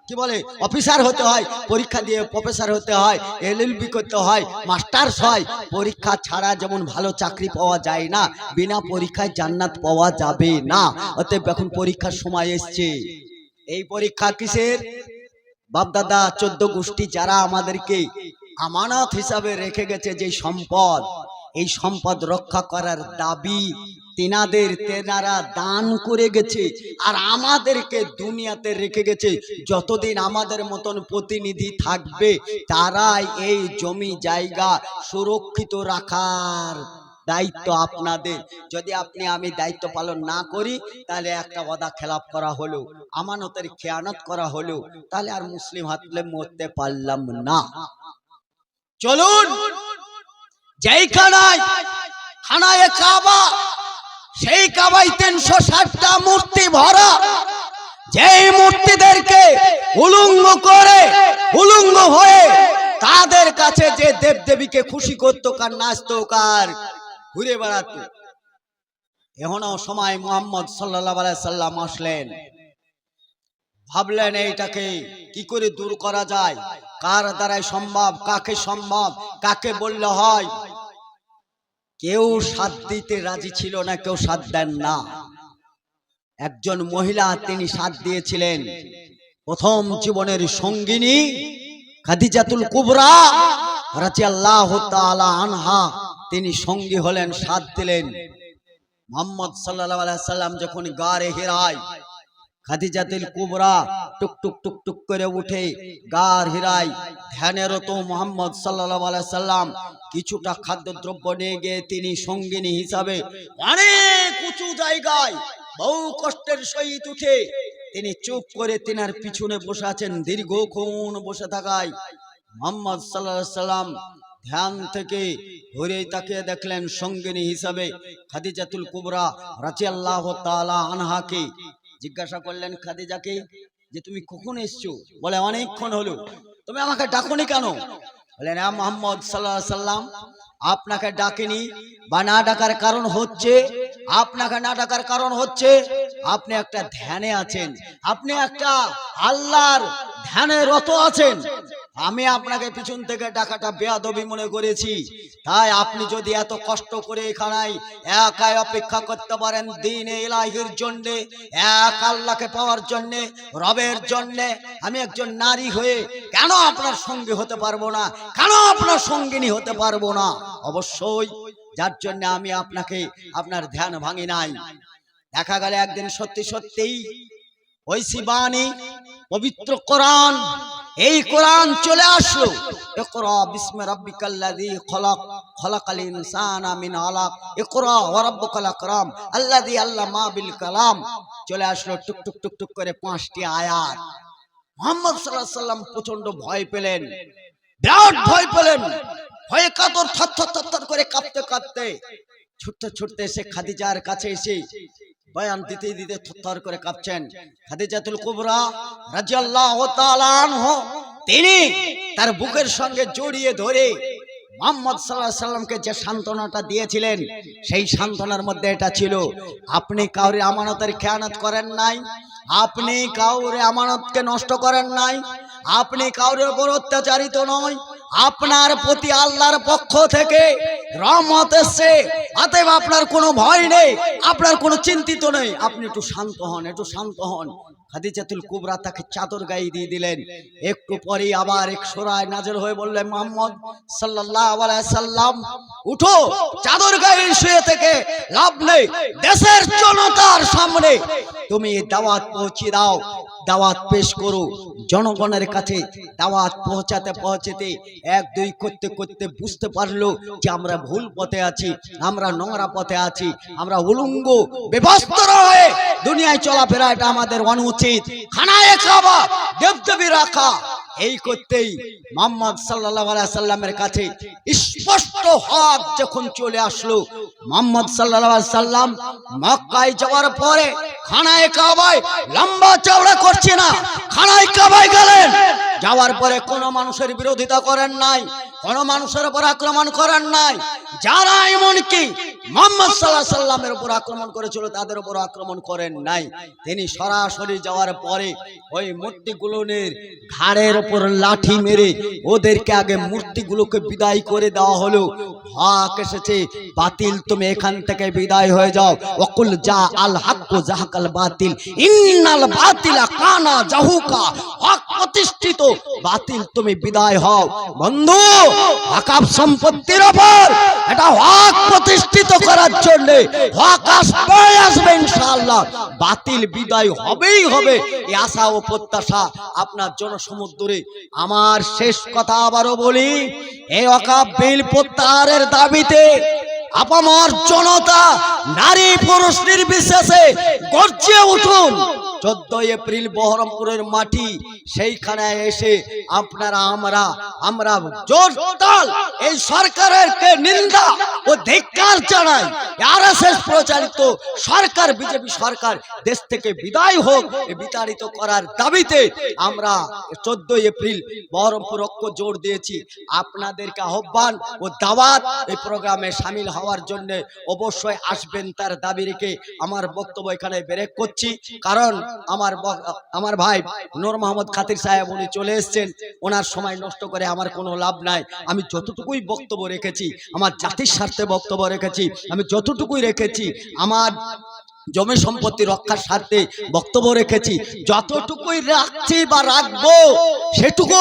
কি বলে অফিসার হতে হয়, পরীক্ষা দিয়ে প্রফেসর হতে হয়, এলএলবি করতে হয়, মাস্টার্স হয়। পরীক্ষা ছাড়া যেমন ভালো চাকরি পাওয়া যায় না, বিনা পরীক্ষায় জান্নাত পাওয়া যাবে না। অতএব এখন পরীক্ষার সময় এসছে। এই পরীক্ষা কিসের? বাপদাদা 14 গোষ্ঠী যারা আমাদেরকে আমানত হিসাবে রেখে গেছে যে সম্পদ, এই সম্পদ রক্ষা করার দাবি তেনারা দান করে গেছে। আর আমাদেরকে দুনিয়াতে রেখে গেছে, যতদিন আমাদের মতন প্রতিনিধি থাকবে তারাই এই জমি জায়গা সুরক্ষিত রাখার দায়িত্ব আপনাদের। যদি আমি দায়িত্ব পালন না করি, তাহলে একটা ওয়াদা খেলাপ করা হলো, আমানতের খেয়ানত করা হলো, তাহলে আর মুসলিম হাতলে মরতে পারলাম না। চলুন যেই খানায় কাবা, সেই কাবায় 360টা মূর্তি ভরা, যেই মূর্তিদেরকে উলঙ্গ করে উলঙ্গ হয়ে তাদের কাছে যে দেবদেবীকে খুশি করতো, কার নাচতো, কার ঘুরে বেড়াতো। এখনো সময় মুহাম্মদ সাল্লাল্লাহু আলাইহি সাল্লাম আসলেন, ভাবলেন এইটাকে কি করে দূর করা যায়, কার দ্বারাই সম্ভব, কাকে সম্ভব, কাকে বললে হয়। কেউ সাথ দিতে রাজি ছিল না, কেউ সাথ দেন না। একজন মহিলা তিনি সাথ দিয়েছিলেন, প্রথম জীবনের সঙ্গিনী খাদিজাতুল কুবরা রাদিয়াল্লাহু তাআলা আনহা, তিনি সঙ্গী হলেন, সাথ দিলেন। মুহাম্মদ সাল্লাল্লাহু আলাইহি সাল্লাম যখন গারে হিরায়, খাদিজাতুল কুবরা টুক টুক টুক টুক করে উঠে গার হিরায় ধ্যানরত মুহাম্মদ সাল্লাল্লাহু আলাইহি সাল্লাম কিছুটা খাদ্যদ্রব্য নিয়ে গিয়ে তিনি সঙ্গিনী হিসাবে অনেক উঁচু জায়গায় বহু কষ্টের সহিত উঠে তিনি চুপ করে তিনার পিছনে বসে আছেন। দীর্ঘক্ষণ বসে থাকায় মুহাম্মদ সাল্লাল্লাহু আলাইহি সাল্লাম ধ্যান থেকে ঘুরে তাকিয়ে দেখলেন সঙ্গিনী হিসাবে খাদিজাতুল কুবরা রাদিয়াল্লাহু তাআলা আনহাকে। জিজ্ঞাসা করলেন খাদিজাকে যে তুমি কখন এসছো? বলে অনেকক্ষণ হলো। তুমি আমাকে ডাকোনি কেন? বলেন মুহাম্মদ সাল্লাল্লাহু আলাইহি সাল্লাম আপনাকে ডাকেনি, বা না ডাকার কারণ হচ্ছে, আপনাকে না ডাকার কারণ হচ্ছে আপনি একটা ধ্যানে আছেন, আপনি একটা আল্লাহর ধ্যানে রত আছেন। আমি আপনাকে পিছন থেকে ডাকাটা বেয়াদবি মনে করেছি। তাই আপনি যদি এত কষ্ট করে এখানে একাই অপেক্ষা করতে পারেন দ্বীনে ইলাহির জন্য, এক আল্লাহকে পাওয়ার জন্য, রবের জন্য, আমি একজন নারী হয়ে কেন আপনার সঙ্গী হতে পারবো না, কেন আপনার সঙ্গিনী হতে পারবো না? অবশ্যই, যার জন্য আমি আপনাকে আপনার ধ্যান ভাঙি নাই। দেখা গেল একদিন সত্যি সত্যিই ঐশী বাণী পবিত্র কোরআন, এই কোরআন চলে আসলো। ইকরা বিসমি রাব্বিকাল্লাযী খলাক, খলাকাল ইনসানা মিন আলাক, ইকরা ওয়া রাব্বুকাল আকরাম আল্লাযী আল্লামা বিল কালাম। চলে আসলো টুক টুক টুক টুক করে 5টি আয়াত। মুহাম্মদ সাল্লাল্লাহু আলাইহি সাল্লাম প্রচন্ড ভয় পেলেন, বিরাট ভয় পেলেন। ভয়ে কাতর থরথর করে কাঁপতে কাঁপতে ছুটতে ছুটতে এসে খাদিজার কাছে এসে বয়ান দিতে দিতে থরথর করে কাঁপছেন। খাদিজাতুল কুবরা রাদিয়াল্লাহু তাআলা আনহা, তিনি তার বুকের সঙ্গে জড়িয়ে ধরে মুহাম্মদ সাল্লাল্লাহু আলাইহি সাল্লামকে যে সান্ত্বনাটা দিয়েছিলেন, সেই সান্ত্বনার মধ্যে এটা ছিল, আপনি কাউরে আমানতের খেয়ানত করেন নাই, আপনি কাউরে আমানতকে নষ্ট করেন নাই, আপনি কাউরের উপর অত্যাচারিত নয়, আপনার প্রতি আল্লাহর পক্ষ থেকে রহমত এসেছে, অতএব আপনার কোনো ভয় নেই, আপনার কোনো চিন্তিত নেই, আপনি একটু শান্ত হন, একটু শান্ত হন। খাদিজাতুল কুবরা তাকে চাদর গায়ে দিয়ে দিলেন। একটু পরে আবার এক সূরায় নাযিল হয়ে বললেন, মুহাম্মদ সাল্লাল্লাহু আলাইহি সাল্লাম উঠো, চাদর গায়ে শুয়ে থেকে লাভ নেই, দেশের জনতার সামনে তুমি দাওয়াত পৌঁছে দাও, দাওয়াত পেশ করো। জনগণের কাছে দাওয়াত পৌঁছাতে পৌঁছাতে 1-2 করতে করতে বুঝতে পারলো যে আমরা ভুল পথে আছি, আমরা নোংরা পথে আছি, আমরা উলঙ্গ বেবস্ত্র হয়ে দুনিয়ায় চলাফেরা এটা আমাদের অনুচিত। খানায়ে কাবা দেবদেবী রাখা, এই করতেই মুহাম্মদ সাল্লাল্লাহু আলাইহি সাল্লামের কাছে স্পষ্ট হক যখন চলে আসলো, মুহাম্মদ সাল্লাল্লাহু আলাইহি সাল্লাম মক্কায় যাওয়ার পরে খানায়ে কাবায় লম্বা চওড়া করছে না, খানায়ে কাবায় গেলেন, যাওয়ার পরে কোনো মানুষের বিরোধিতা করেন নাই, কোনো মানুষের উপর আক্রমণ করেন নাই। যারা এমনকি মুহাম্মদ সাল্লাল্লাহু আলাইহি সাল্লামের উপর আক্রমণ করেছিল তাদের উপর আক্রমণ করেন নাই। তিনি সরাসরি যাওয়ার পরে ওই মূর্তিগুলোর ঘাড়ের উপর লাঠি মেরে ওদেরকে আগে মূর্তিগুলোকে বিদায় করে দেওয়া হলো। হক এসেছে, বাতিল তুমি এখান থেকে বিদায় হয়ে যাও। ওয়াকুল জা আল হাক্কু জাহাকাল বাতিল ইন্নাল বাতিলা কানা জাহুকা, হক প্রতিষ্ঠিত, বাতিল তুমি বিদায় হও। বন্ধু, ওয়াকফ সম্পত্তির উপর এটা হক প্রতিষ্ঠিত করার জন্য হক আসবে ইনশাআল্লাহ, বাতিল বিদায় হবেই হবে, এই আশা ও প্রত্যাশা আপনার জনসমুদ্রে। আমার শেষ কথা আবারও বলি, এই ওয়াকফ বিল প্রত্যাহারের দাবিতে আপামর জনতা নারী পুরুষ নির্বিশেষে গর্জে উঠুন। 14 এপ্রিল বহরমপুরের মাটি, সেইখানে এসে আপনারা আমরা জোরদার এই সরকারের নিন্দা ও ধিক্কার জানাই। আরএসএস প্রচারিত সরকার, বিজেপি সরকার দেশ থেকে বিদায় হোক, বিতাড়িত করার দাবিতে আমরা 14 এপ্রিল বহরমপুর ঐক্য জোর দিয়েছি। আপনাদেরকে আহ্বান ও দাওয়াত এই প্রোগ্রামে শামিল হওয়ার জন্য অবশ্যই আসবেন, তার দাবি রেখে আমার বক্তব্য এখানে ব্রেক করছি। কারণ আমার ভাই নূর মোহাম্মদ খাতির সাহেব উনি চলে এসেছেন, ওনার সময় নষ্ট করে আমার কোনো লাভ নাই। আমি যতটুকুই বক্তব্য রেখেছি আমার জাতির স্বার্থে বক্তব্য রেখেছি, আমি যতটুকুই রেখেছি আমার জমি সম্পত্তি রক্ষার স্বার্থে বক্তব্য রেখেছি, যতটুকুই রাখছি বা রাখবো সেটুকু